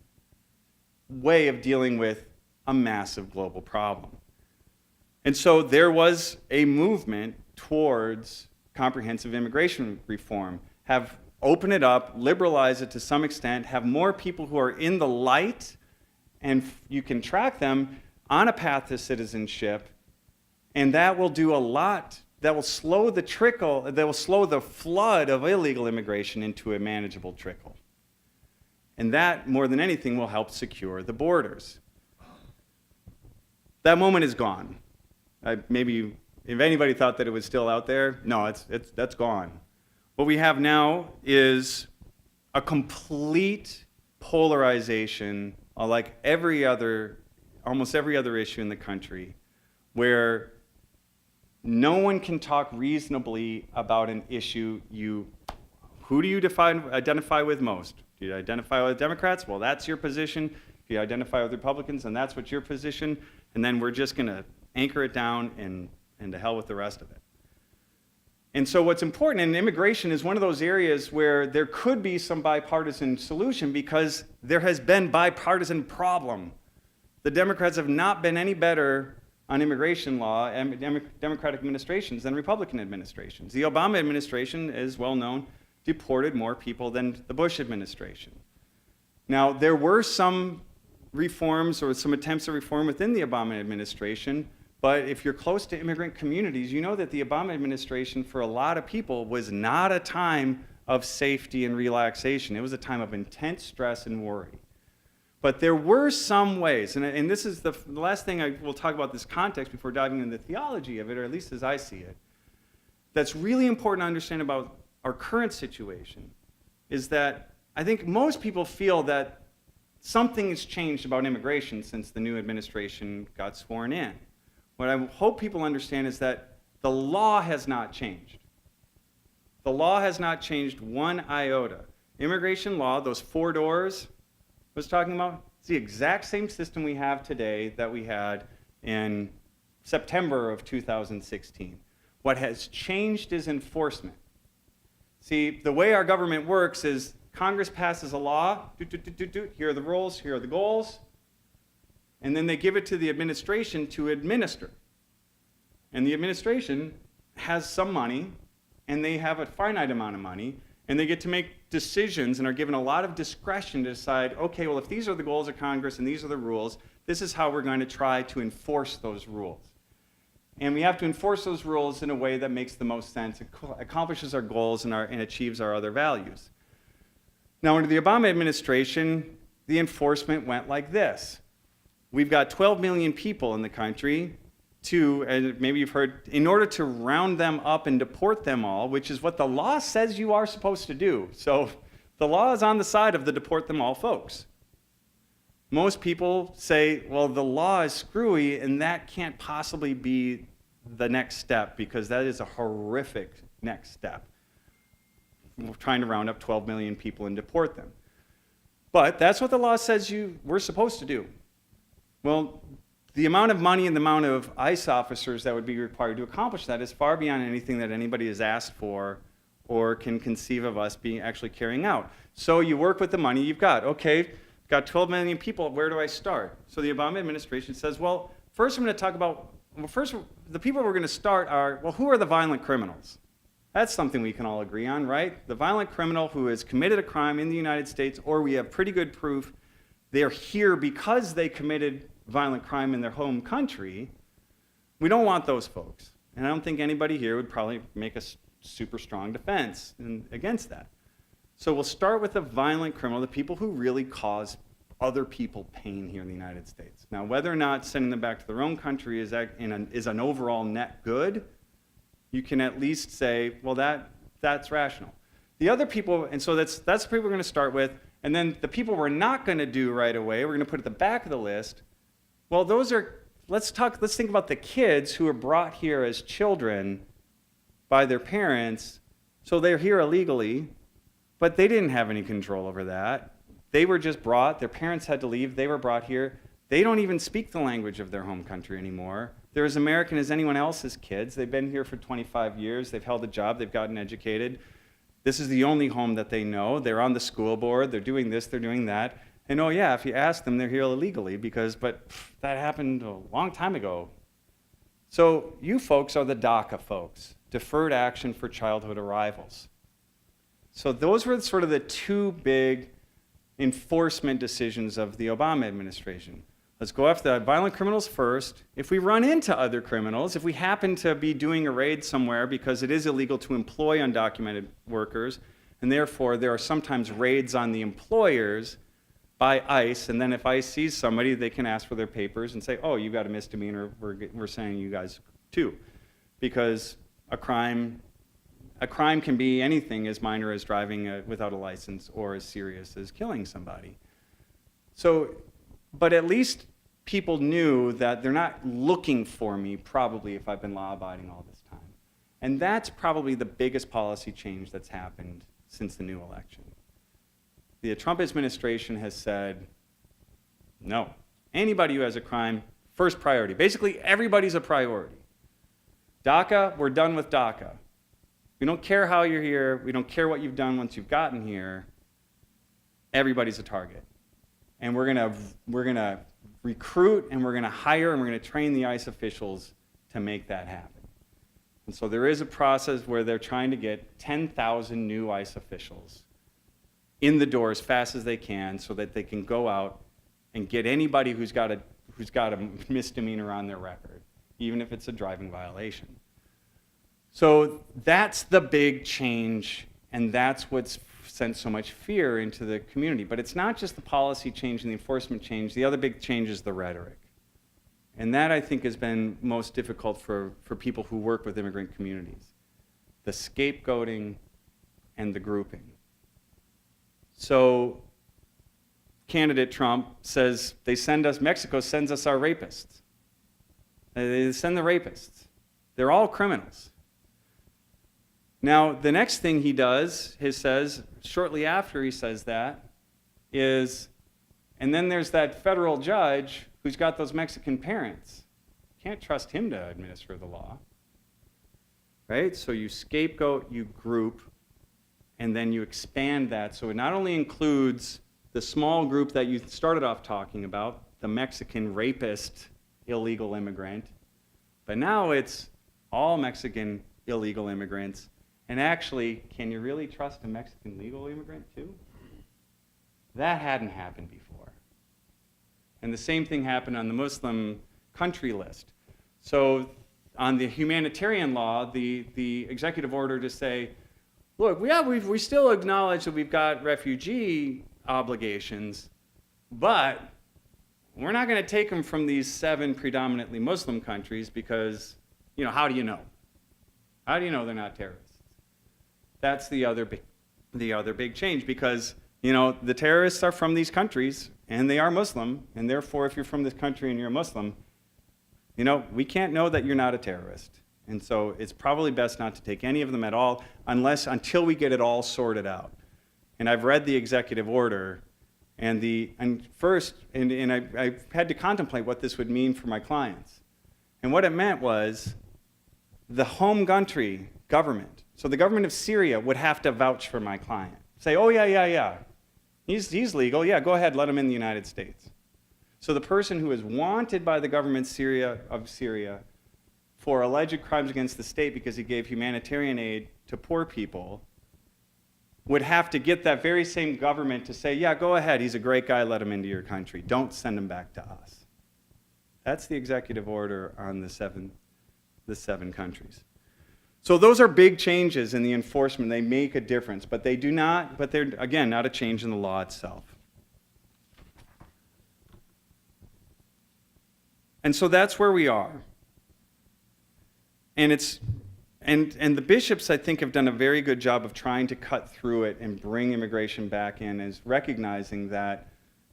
way of dealing with a massive global problem. And so there was a movement towards comprehensive immigration reform, open it up, liberalize it to some extent, have more people who are in the light, and you can track them on a path to citizenship, and that will do a lot. That will slow the trickle, that will slow the flood of illegal immigration into a manageable trickle. And that, more than anything, will help secure the borders. That moment is gone. Maybe if anybody thought that it was still out there, no, that's gone. What we have now is a complete polarization, like almost every other issue in the country, where no one can talk reasonably about an issue. Who do you identify with most? Do you identify with Democrats? Well, that's your position. If you identify with Republicans, and that's what's your position, and then we're just going to anchor it down and to hell with the rest of it. And so what's important, and immigration is one of those areas where there could be some bipartisan solution because there has been bipartisan problem. The Democrats have not been any better on immigration law and Democratic administrations than Republican administrations. The Obama administration, is well known, deported more people than the Bush administration. Now, there were some reforms or some attempts at reform within the Obama administration, but if you're close to immigrant communities, you know that the Obama administration, for a lot of people, was not a time of safety and relaxation. It was a time of intense stress and worry. But there were some ways, and this is the last thing I will talk about this context before diving into the theology of it, or at least as I see it, that's really important to understand about our current situation, is that I think most people feel that something has changed about immigration since the new administration got sworn in. What I hope people understand is that the law has not changed. The law has not changed one iota. Immigration law, those 4 doors I was talking about, it's the exact same system we have today that we had in September of 2016. What has changed is enforcement. See, the way our government works is Congress passes a law, here are the rules, here are the goals, and then they give it to the administration to administer. And the administration has some money, and they have a finite amount of money, and they get to make decisions and are given a lot of discretion to decide, okay, well, if these are the goals of Congress and these are the rules, this is how we're going to try to enforce those rules. And we have to enforce those rules in a way that makes the most sense, accomplishes our goals, and achieves our other values. Now, under the Obama administration, the enforcement went like this. We've got 12 million people in the country, and maybe you've heard, in order to round them up and deport them all, which is what the law says you are supposed to do. So The law is on the side of the deport them all folks. Most people say, well, the law is screwy, and that can't possibly be the next step because that is a horrific next step. We're trying to round up 12 million people and deport them. But that's what the law says we're supposed to do. Well, the amount of money and the amount of ICE officers that would be required to accomplish that is far beyond anything that anybody has asked for or can conceive of us being actually carrying out. So you work with the money you've got. Okay, got 12 million people, where do I start? So the Obama administration says, well, first I'm going to talk about, first the people we're going to start are, well, who are the violent criminals? That's something we can all agree on, right? The violent criminal who has committed a crime in the United States, or we have pretty good proof they're here because they committed violent crime in their home country. We don't want those folks. And I don't think anybody here would probably make a super strong defense against that. So we'll start with the violent criminal, the people who really cause other people pain here in the United States. Now, whether or not sending them back to their own country is an overall net good, you can at least say, well, that's rational. The other people, and so that's the people we're going to start with, and then the people we're not going to do right away, we're going to put at the back of the list. Well, those are, let's think about the kids who are brought here as children by their parents, so they're here illegally, but they didn't have any control over that. They were just brought, their parents had to leave, they were brought here. They don't even speak the language of their home country anymore. They're as American as anyone else's kids. They've been here for 25 years, they've held a job, they've gotten educated. This is the only home that they know. They're on the school board, they're doing this, they're doing that. And oh yeah, if you ask them, they're here illegally but that happened a long time ago. So you folks are the DACA folks, Deferred Action for Childhood Arrivals. So those were sort of the two big enforcement decisions of the Obama administration. Let's go after the violent criminals first. If we run into other criminals, if we happen to be doing a raid somewhere because it is illegal to employ undocumented workers, and therefore there are sometimes raids on the employers by ICE, and then if ICE sees somebody, they can ask for their papers and say, oh, you got a misdemeanor, we're saying you guys too. Because a crime can be anything as minor as driving without a license or as serious as killing somebody. So, but at least people knew that they're not looking for me probably if I've been law-abiding all this time. And that's probably the biggest policy change that's happened since the new election. The Trump administration has said, no, anybody who has a crime, first priority. Basically, everybody's a priority. DACA, we're done with DACA. We don't care how you're here. We don't care what you've done once you've gotten here. Everybody's a target. And we're gonna recruit, and we're gonna hire, and we're gonna train the ICE officials to make that happen. And so there is a process where they're trying to get 10,000 new ICE officials in the door as fast as they can so that they can go out and get anybody who's got a misdemeanor on their record, even if it's a driving violation. So that's the big change, and that's what's sent so much fear into the community. But it's not just the policy change and the enforcement change. The other big change is the rhetoric. And that, I think, has been most difficult for people who work with immigrant communities. The scapegoating and the grouping. So candidate Trump says Mexico sends us our rapists. They send the rapists. They're all criminals. Now, the next thing he does, he says, shortly after he says that, is, and then there's that federal judge who's got those Mexican parents. Can't trust him to administer the law. Right? So you scapegoat, you group, and then you expand that so it not only includes the small group that you started off talking about, the Mexican rapist illegal immigrant, but now it's all Mexican illegal immigrants. And actually, can you really trust a Mexican legal immigrant too? That hadn't happened before. And the same thing happened on the Muslim country list. So on the humanitarian law, the executive order to say, look, we still acknowledge that we've got refugee obligations, but we're not going to take them from these 7 predominantly Muslim countries because, how do you know? How do you know they're not terrorists? That's the other the other big change, because, you know, the terrorists are from these countries, and they are Muslim, and therefore, if you're from this country and you're a Muslim, you know, we can't know that you're not a terrorist. And so it's probably best not to take any of them at all until we get it all sorted out. And I've read the executive order, and I had to contemplate what this would mean for my clients. And what it meant was the home country government, so the government of Syria would have to vouch for my client. Say, oh, yeah. He's legal. Yeah, go ahead, let him in the United States. So the person who is wanted by the government of Syria for alleged crimes against the state because he gave humanitarian aid to poor people would have to get that very same government to say, yeah, go ahead, he's a great guy, let him into your country. Don't send him back to us. That's the executive order on the seven countries. So those are big changes in the enforcement. They make a difference, but they're, again, not a change in the law itself. And so that's where we are. And the bishops, I think, have done a very good job of trying to cut through it and bring immigration back in, as recognizing that,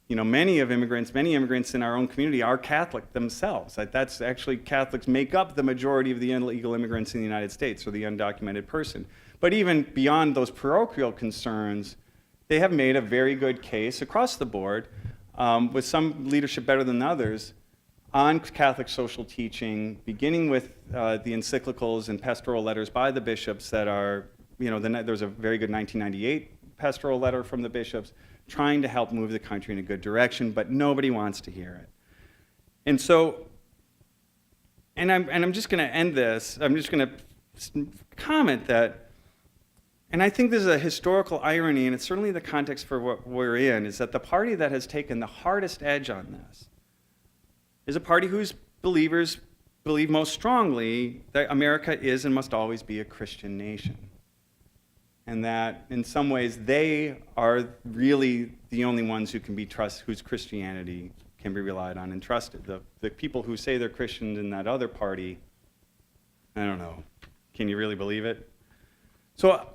you know, many immigrants in our own community are Catholic themselves. That's actually, Catholics make up the majority of the illegal immigrants in the United States, or the undocumented person. But even beyond those parochial concerns, they have made a very good case across the board, with some leadership better than others, on Catholic social teaching, beginning with the encyclicals and pastoral letters by the bishops that are, you know, there's a very good 1998 pastoral letter from the bishops trying to help move the country in a good direction, but nobody wants to hear it. And so, I'm just going to end this. I'm just going to comment that, and I think this is a historical irony, and it's certainly the context for what we're in, is that the party that has taken the hardest edge on this is a party whose believers believe most strongly that America is and must always be a Christian nation. And that in some ways they are really the only ones who can be trusted, whose Christianity can be relied on and trusted. The people who say they're Christians in that other party, I don't know. Can you really believe it? So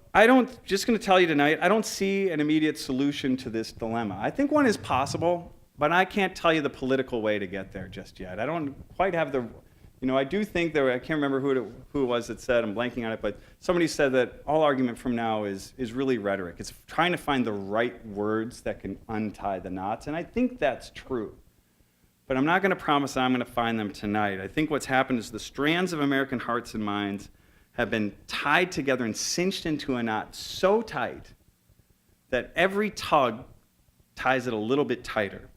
just going to tell you tonight, I don't see an immediate solution to this dilemma. I think one is possible, but I can't tell you the political way to get there just yet. I don't quite have I do think I can't remember who it was that said, I'm blanking on it, but somebody said that all argument from now is really rhetoric. It's trying to find the right words that can untie the knots, and I think that's true. But I'm not going to promise that I'm going to find them tonight. I think what's happened is the strands of American hearts and minds have been tied together and cinched into a knot so tight that every tug ties it a little bit tighter.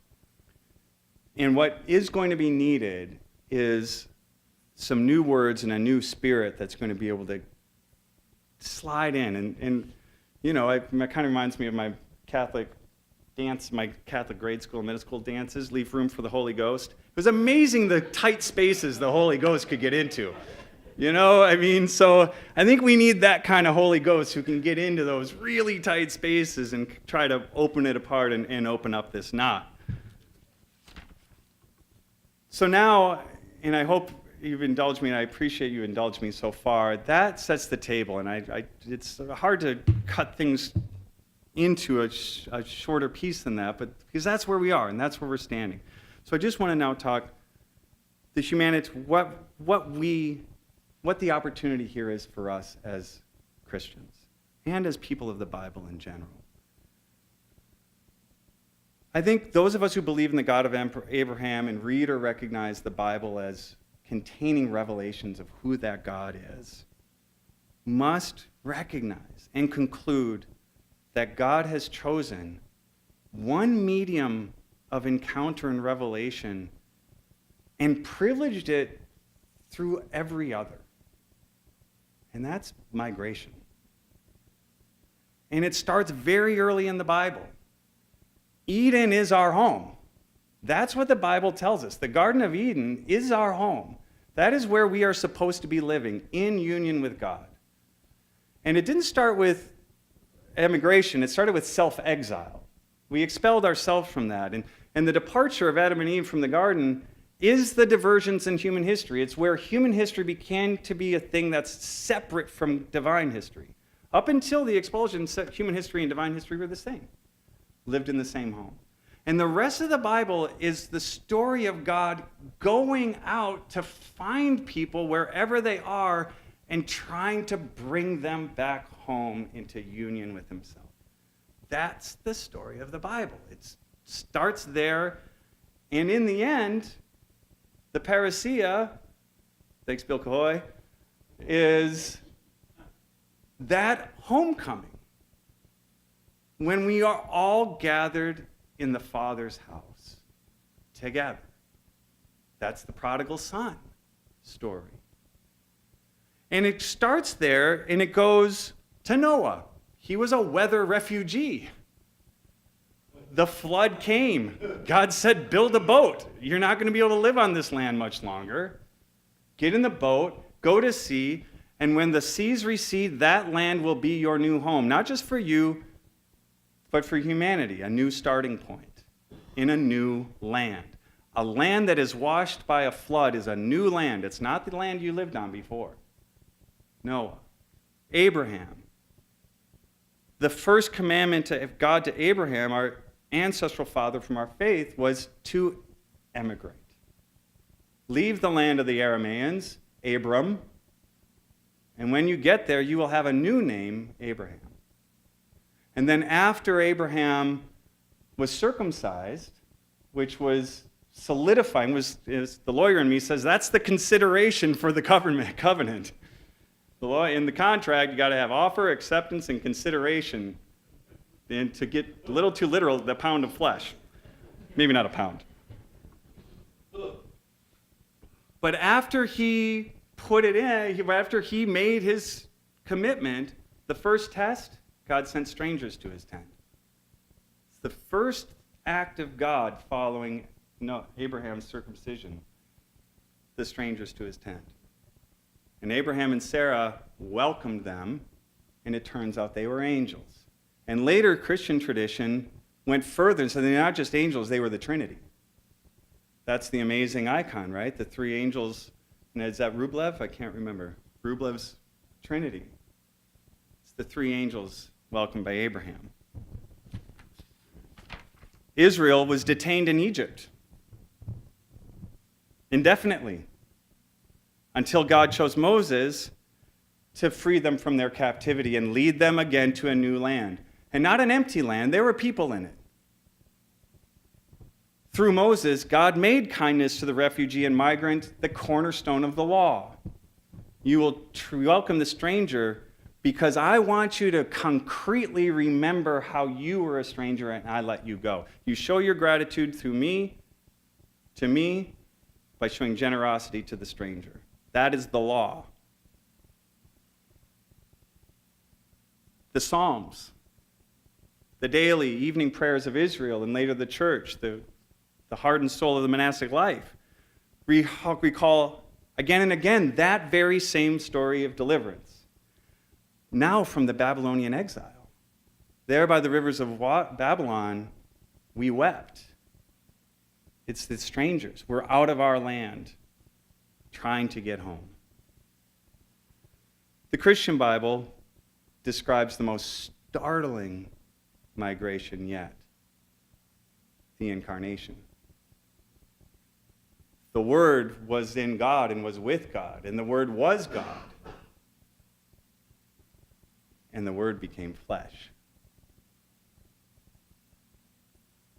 And what is going to be needed is some new words and a new spirit that's going to be able to slide in. And you know, it kind of reminds me of my Catholic dance, my Catholic grade school, middle school dances, Leave Room for the Holy Ghost. It was amazing the tight spaces the Holy Ghost could get into. You know, I mean, so I think we need that kind of Holy Ghost who can get into those really tight spaces and try to open it apart and open up this knot. So now, and I hope you've indulged me, and I appreciate you indulged me so far, that sets the table, and it's hard to cut things into a shorter piece than that, but because that's where we are, and that's where we're standing. So I just want to now talk the humanity, what the opportunity here is for us as Christians, and as people of the Bible in general. I think those of us who believe in the God of Abraham and read or recognize the Bible as containing revelations of who that God is must recognize and conclude that God has chosen one medium of encounter and revelation and privileged it through every other. And that's migration. And it starts very early in the Bible. Eden is our home. That's what the Bible tells us. The Garden of Eden is our home. That is where we are supposed to be living, in union with God. And it didn't start with emigration. It started with self-exile. We expelled ourselves from that. And the departure of Adam and Eve from the garden is the divergence in human history. It's where human history began to be a thing that's separate from divine history. Up until the expulsion, human history and divine history were the same. Lived in the same home. And the rest of the Bible is the story of God going out to find people wherever they are and trying to bring them back home into union with himself. That's the story of the Bible. It starts there, and in the end, the parousia, thanks Bill Cahoy, is that homecoming when we are all gathered in the Father's house together. That's the prodigal son story. And it starts there, and it goes to Noah. He was a weather refugee. The flood came. God said, build a boat. You're not going to be able to live on this land much longer. Get in the boat, go to sea, and when the seas recede, that land will be your new home. Not just for you, but for humanity, a new starting point in a new land. A land that is washed by a flood is a new land. It's not the land you lived on before. Noah, Abraham. The first commandment of God to Abraham, our ancestral father from our faith, was to emigrate. Leave the land of the Arameans, Abram, and when you get there, you will have a new name, Abraham. And then after Abraham was circumcised, which was solidifying, is the lawyer in me says that's the consideration for the covenant. The law in the contract, you got to have offer, acceptance, and consideration. And to get a little too literal, the pound of flesh. Maybe not a pound. But after he put it in, after he made his commitment, the first test, God sent strangers to his tent. It's the first act of God following Abraham's circumcision, the strangers to his tent. And Abraham and Sarah welcomed them, and it turns out they were angels. And later, Christian tradition went further and said they're not just angels, they were the Trinity. That's the amazing icon, right? The three angels. And is that Rublev? I can't remember. Rublev's Trinity. It's the three angels welcomed by Abraham. Israel was detained in Egypt indefinitely until God chose Moses to free them from their captivity and lead them again to a new land. And not an empty land, there were people in it. Through Moses, God made kindness to the refugee and migrant the cornerstone of the law. You will welcome the stranger because I want you to concretely remember how you were a stranger and I let you go. You show your gratitude through me, to me, by showing generosity to the stranger. That is the law. The Psalms, the daily evening prayers of Israel, and later the church, the heart and soul of the monastic life, recall again and again that very same story of deliverance. Now from the Babylonian exile. There by the rivers of Babylon, we wept. It's the strangers. We're out of our land, trying to get home. The Christian Bible describes the most startling migration yet, the incarnation. The Word was in God and was with God, and the Word was God. And the Word became flesh.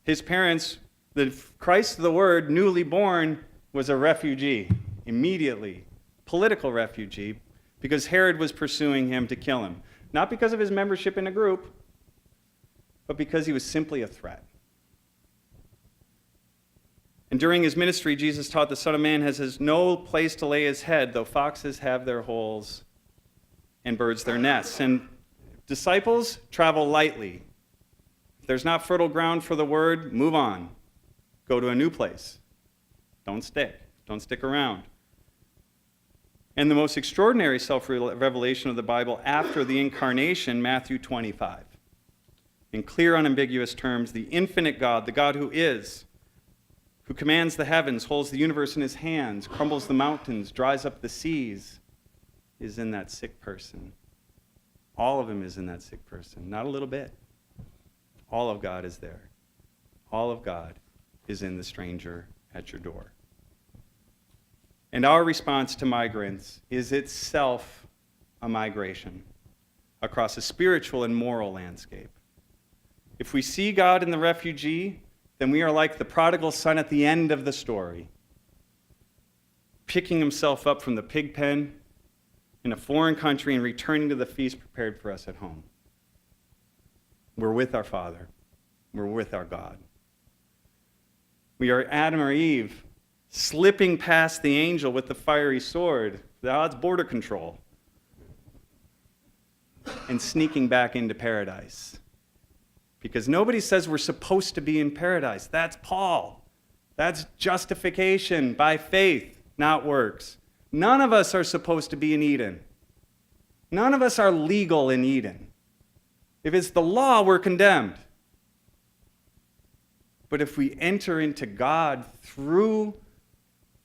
His parents, the Christ the Word, newly born, was a refugee, immediately, political refugee, because Herod was pursuing him to kill him. Not because of his membership in a group, but because he was simply a threat. And during his ministry, Jesus taught the Son of Man has no place to lay his head, though foxes have their holes and birds their nests. And disciples travel lightly. If there's not fertile ground for the word, move on. Go to a new place. Don't stick around. And the most extraordinary self-revelation of the Bible after the incarnation, Matthew 25. In clear, unambiguous terms, the infinite God, the God who is, who commands the heavens, holds the universe in his hands, crumbles the mountains, dries up the seas, is in that sick person. All of him is in that sick person, not a little bit. All of God is there. All of God is in the stranger at your door. And our response to migrants is itself a migration across a spiritual and moral landscape. If we see God in the refugee, then we are like the prodigal son at the end of the story, picking himself up from the pig pen in a foreign country and returning to the feast prepared for us at home. We're with our Father. We're with our God. We are Adam or Eve, slipping past the angel with the fiery sword, God's border control, and sneaking back into paradise. Because nobody says we're supposed to be in paradise. That's Paul. That's justification by faith, not works. None of us are supposed to be in Eden. None of us are legal in Eden. If it's the law, we're condemned. But if we enter into God through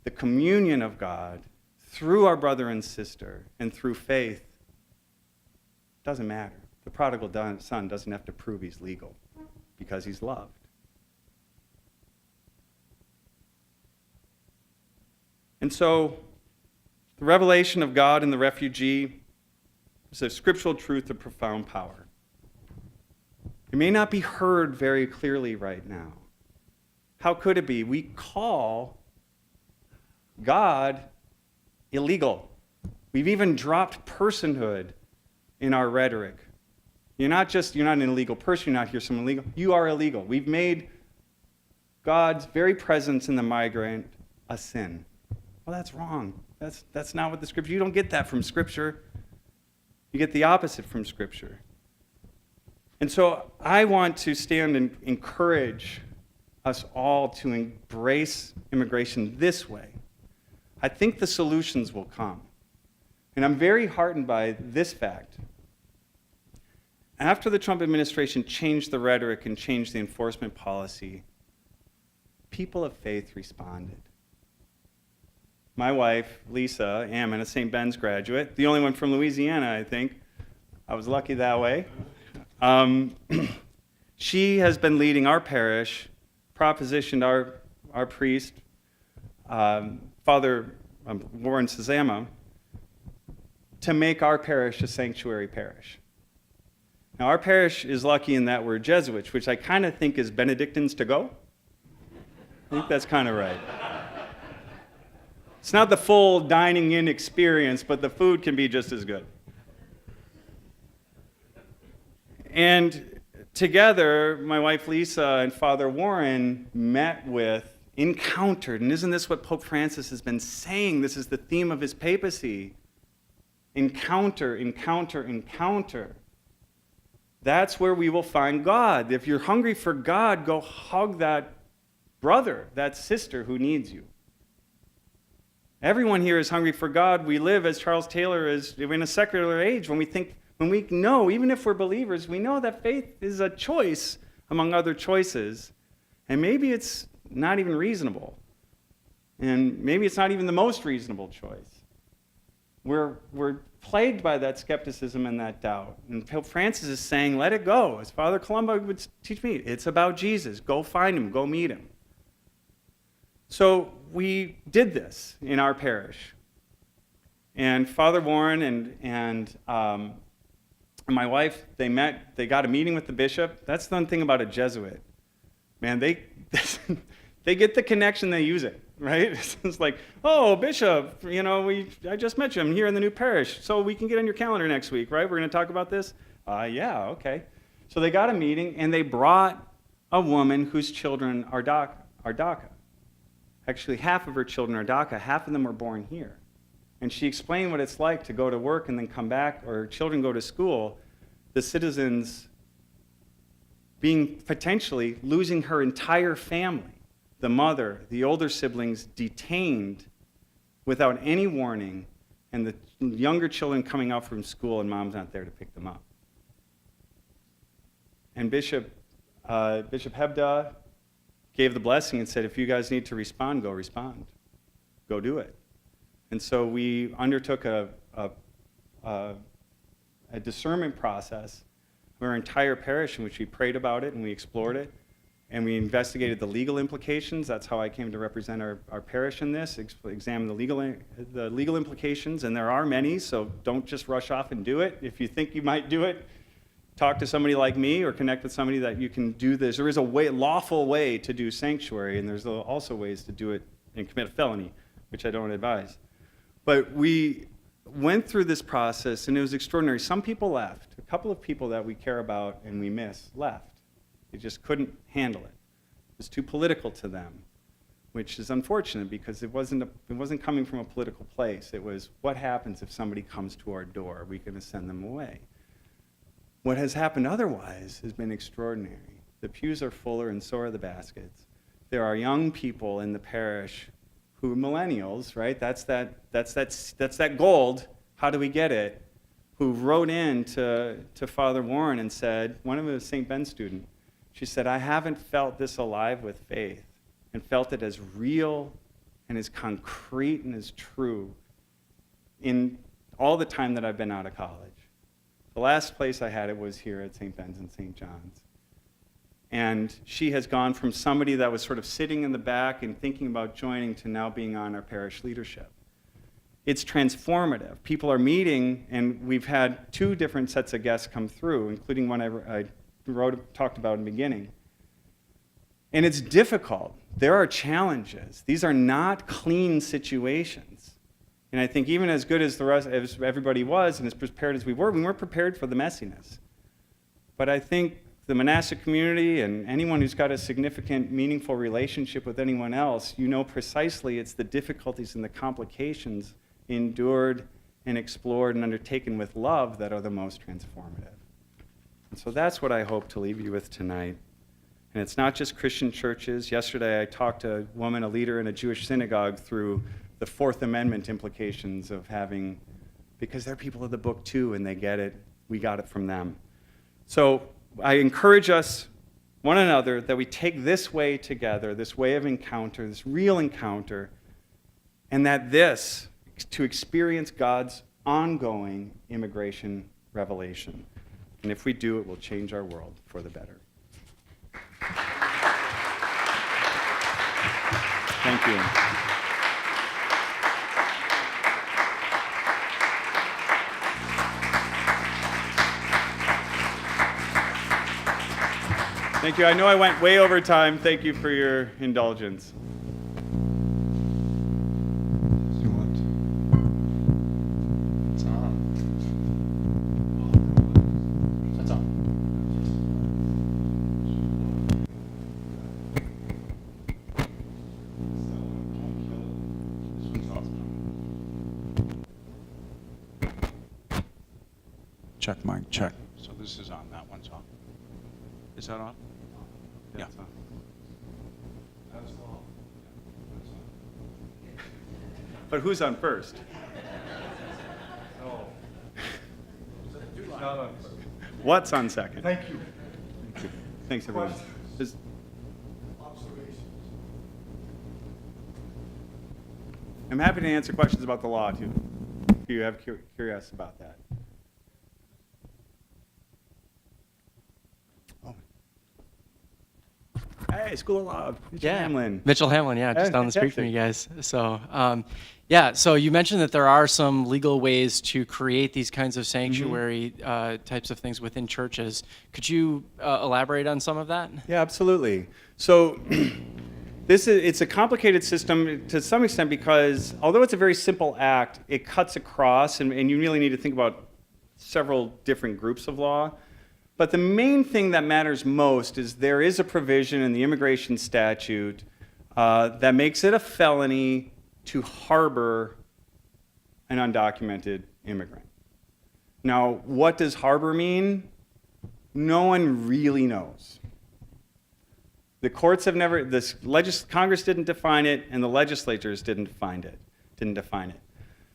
the communion of God, through our brother and sister, and through faith, it doesn't matter. The prodigal son doesn't have to prove he's legal because he's loved. And so, the revelation of God in the refugee is a scriptural truth of profound power. It may not be heard very clearly right now. How could it be? We call God illegal. We've even dropped personhood in our rhetoric. You're not an illegal person, you're not here someone illegal. You are illegal. We've made God's very presence in the migrant a sin. Well, that's wrong. That's not what the Scripture, you don't get that from Scripture. You get the opposite from Scripture. And so I want to stand and encourage us all to embrace immigration this way. I think the solutions will come. And I'm very heartened by this fact. After the Trump administration changed the rhetoric and changed the enforcement policy, people of faith responded. My wife, Lisa Ammon, a St. Ben's graduate, the only one from Louisiana, I think. I was lucky that way. She has been leading our parish, propositioned our priest, Father Warren Sazama, to make our parish a sanctuary parish. Now, our parish is lucky in that we're Jesuits, which I kind of think is Benedictines to go. I think that's kind of right. It's not the full dining in experience, but the food can be just as good. And together, my wife Lisa and Father Warren encountered, and isn't this what Pope Francis has been saying? This is the theme of his papacy. Encounter, encounter, encounter. That's where we will find God. If you're hungry for God, go hug that brother, that sister who needs you. Everyone here is hungry for God. We live, as Charles Taylor is, in a secular age when we know, even if we're believers, we know that faith is a choice among other choices. And maybe it's not even reasonable. And maybe it's not even the most reasonable choice. We're plagued by that skepticism and that doubt. And Pope Francis is saying, let it go. As Father Columba would teach me, it's about Jesus. Go find him. Go meet him. So we did this in our parish. And Father Warren and my wife, they met, they got a meeting with the bishop. That's the one thing about a Jesuit. Man, they get the connection, they use it, right? It's like, oh, bishop, I just met you. I'm here in the new parish, so we can get on your calendar next week, right? We're going to talk about this? Yeah, okay. So they got a meeting, and they brought a woman whose children are DACA. Actually, half of her children are DACA. Half of them were born here. And she explained what it's like to go to work and then come back, or children go to school, the citizens being potentially losing her entire family, the mother, the older siblings detained without any warning, and the younger children coming out from school and mom's not there to pick them up. And Bishop Hebda gave the blessing and said, if you guys need to respond. Go do it. And so we undertook a a discernment process of our entire parish in which we prayed about it and we explored it. And we investigated the legal implications. That's how I came to represent our parish in this, examine the legal implications, and there are many, so don't just rush off and do it. If you think you might do it, talk to somebody like me or connect with somebody that you can do this. There is a lawful way to do sanctuary, and there's also ways to do it and commit a felony, which I don't advise. But we went through this process, and it was extraordinary. Some people left. A couple of people that we care about and we miss left. They just couldn't handle it. It was too political to them, which is unfortunate because it wasn't coming from a political place. It was, what happens if somebody comes to our door? Are we going to send them away? What has happened otherwise has been extraordinary. The pews are fuller and so are the baskets. There are young people in the parish who are millennials, right? That's that gold. How do we get it? Who wrote in to Father Warren and said, one of them was a St. Ben student. She said, I haven't felt this alive with faith and felt it as real and as concrete and as true in all the time that I've been out of college. The last place I had it was here at St. Ben's and St. John's. And she has gone from somebody that was sort of sitting in the back and thinking about joining to now being on our parish leadership. It's transformative. People are meeting, and we've had 2 different sets of guests come through, including one I talked about in the beginning. And it's difficult. There are challenges. These are not clean situations. And I think even as good as as everybody was and as prepared as we weren't prepared for the messiness. But I think the monastic community and anyone who's got a significant, meaningful relationship with anyone else, you know precisely it's the difficulties and the complications endured and explored and undertaken with love that are the most transformative. And so that's what I hope to leave you with tonight. And it's not just Christian churches. Yesterday I talked to a woman, a leader in a Jewish synagogue, through the Fourth Amendment implications of having, because they're people of the book too, and they get it. We got it from them. So I encourage us, one another, that we take this way together, this way of encounter, this real encounter, and that this, to experience God's ongoing immigration revelation. And if we do, it will change our world for the better. Thank you. Thank you. I know I went way over time. Thank you for your indulgence. You want? It's on. It's on. This one's off. Check, Mike, check. So this is on, that one's off. Is that on? Yeah. But who's on first? What's on second? Thank you. Thanks, everyone. Questions? Observations. I'm happy to answer questions about the law, too, if you have curiosity about that. Oh. Hey, School of Law. Mitchell Hamlin. Mitchell Hamlin, yeah, just Oh, down the street from fantastic. you guys. So, so you mentioned that there are some legal ways to create these kinds of sanctuary types of things within churches. Could you elaborate on some of that? Yeah, absolutely. So it's a complicated system to some extent because although it's a very simple act, it cuts across, and you really need to think about several different groups of law. But the main thing that matters most is there is a provision in the immigration statute that makes it a felony to harbor an undocumented immigrant. Now, what does harbor mean? No one really knows. The courts have never, Congress didn't define it, and the legislatures didn't define it.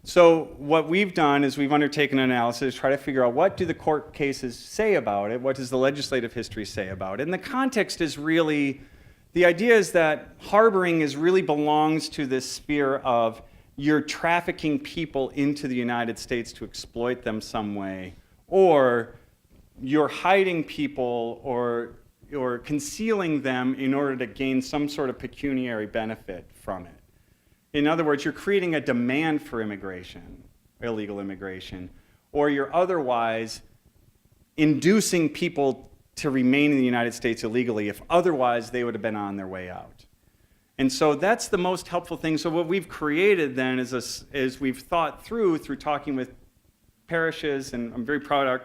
So what we've done is we've undertaken an analysis to try to figure out what do the court cases say about it, what does the legislative history say about it. And the context is really, the idea is that harboring really belongs to this sphere of you're trafficking people into the United States to exploit them some way, or you're hiding people or concealing them in order to gain some sort of pecuniary benefit from it. In other words, you're creating a demand for immigration, illegal immigration, or you're otherwise inducing people to remain in the United States illegally if otherwise they would have been on their way out. And so that's the most helpful thing. So what we've created then is we've thought through talking with parishes, and I'm very proud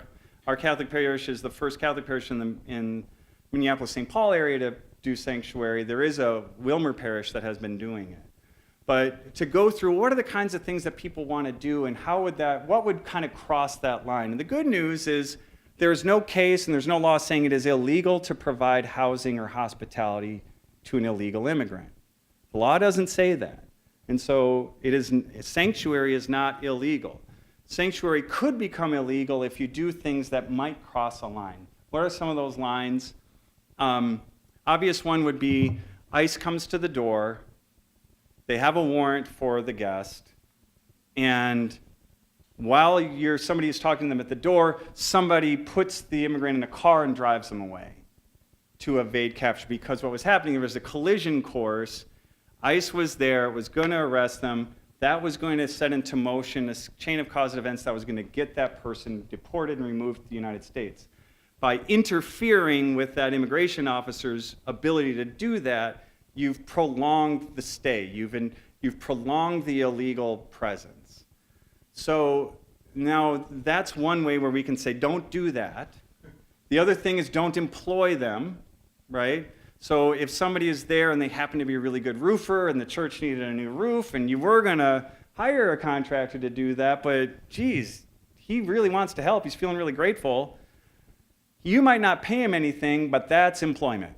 our Catholic parish is the first Catholic parish in Minneapolis-St. Paul area to do sanctuary. There is a Wilmer parish that has been doing it. But to go through what are the kinds of things that people want to do and what would kind of cross that line. And the good news is there is no case and there's no law saying it is illegal to provide housing or hospitality to an illegal immigrant. The law doesn't say that. And so sanctuary is not illegal. Sanctuary could become illegal if you do things that might cross a line. What are some of those lines? Obvious one would be ICE comes to the door, they have a warrant for the guest, and while somebody is talking to them at the door, somebody puts the immigrant in a car and drives them away to evade capture. Because what was happening, there was a collision course. ICE was there, was going to arrest them. That was going to set into motion a chain of cause events that was going to get that person deported and removed to the United States. By interfering with that immigration officer's ability to do that, you've prolonged the stay. You've prolonged the illegal presence. So now that's one way where we can say, don't do that. The other thing is don't employ them, right? So if somebody is there and they happen to be a really good roofer and the church needed a new roof and you were going to hire a contractor to do that, but geez, he really wants to help, he's feeling really grateful, you might not pay him anything, but that's employment.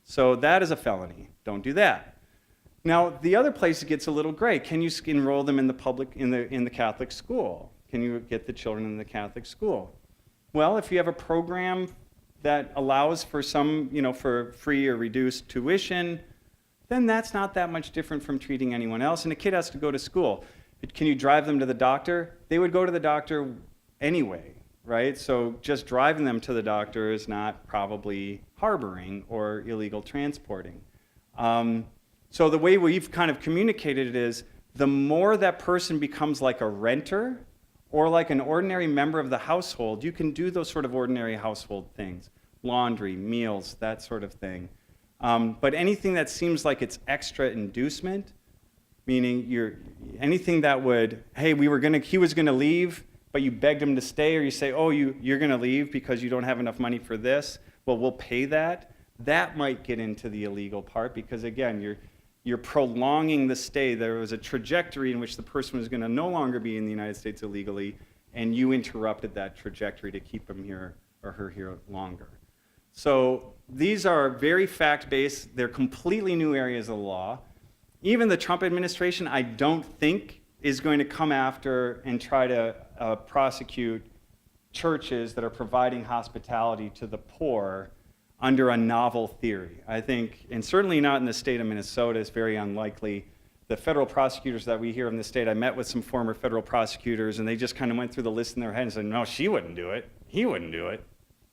So that is a felony. Don't do that. Now, the other place it gets a little gray. Can you enroll them in the Catholic school? Can you get the children in the Catholic school? Well, if you have a program that allows for for free or reduced tuition, then that's not that much different from treating anyone else. And a kid has to go to school. Can you drive them to the doctor? They would go to the doctor anyway, right? So just driving them to the doctor is not probably harboring or illegal transporting. So the way we've kind of communicated it is the more that person becomes like a renter or like an ordinary member of the household, you can do those sort of ordinary household things, laundry, meals, that sort of thing. But anything that seems like it's extra inducement, meaning anything that would, hey, he was gonna leave, but you begged him to stay, or you say, oh, you're gonna leave because you don't have enough money for this, well, we'll pay that. That might get into the illegal part because, again, you're prolonging the stay. There was a trajectory in which the person was going to no longer be in the United States illegally, and you interrupted that trajectory to keep him here or her here longer. So these are very fact-based. They're completely new areas of the law. Even the Trump administration, I don't think, is going to come after and try to prosecute churches that are providing hospitality to the poor under a novel theory. I think, and certainly not in the state of Minnesota, it's very unlikely. The federal prosecutors that we hear in the state, I met with some former federal prosecutors, and they just kind of went through the list in their head and said, no, she wouldn't do it. He wouldn't do it.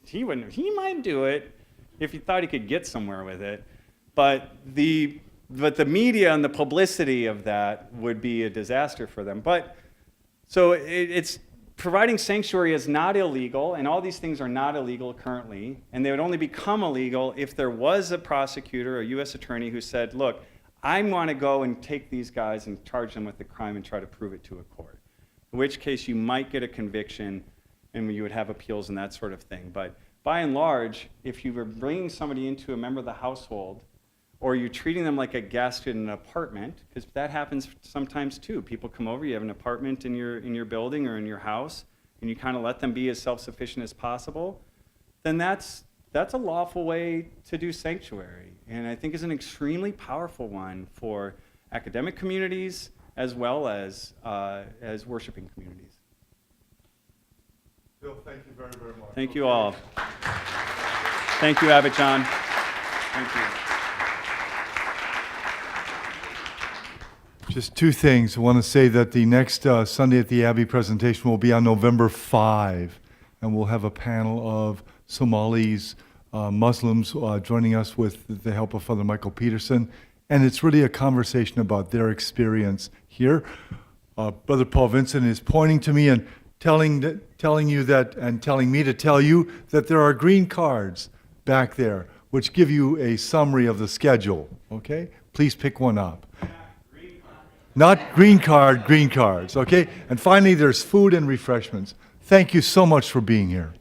He might do it if he thought he could get somewhere with it. But the media and the publicity of that would be a disaster for them. So it's providing sanctuary is not illegal, and all these things are not illegal currently, and they would only become illegal if there was a prosecutor, a U.S. attorney, who said, look, I want to go and take these guys and charge them with the crime and try to prove it to a court, in which case you might get a conviction and you would have appeals and that sort of thing. But by and large, if you were bringing somebody into a member of the household, or you're treating them like a guest in an apartment, because that happens sometimes too. People come over, you have an apartment in your building or in your house, and you kind of let them be as self-sufficient as possible, then that's a lawful way to do sanctuary. And I think is an extremely powerful one for academic communities as well as worshiping communities. Bill, thank you very, very much. Thank you all. Thank you, Abbey John. Thank you. Just two things. I want to say that the next Sunday at the Abbey presentation will be on November 5, and we'll have a panel of Somalis, Muslims joining us with the help of Father Michael Peterson. And it's really a conversation about their experience here. Brother Paul Vincent is pointing to me and telling you that, and telling me to tell you that there are green cards back there which give you a summary of the schedule, okay? Please pick one up. Not green cards, okay? And finally, there's food and refreshments. Thank you so much for being here.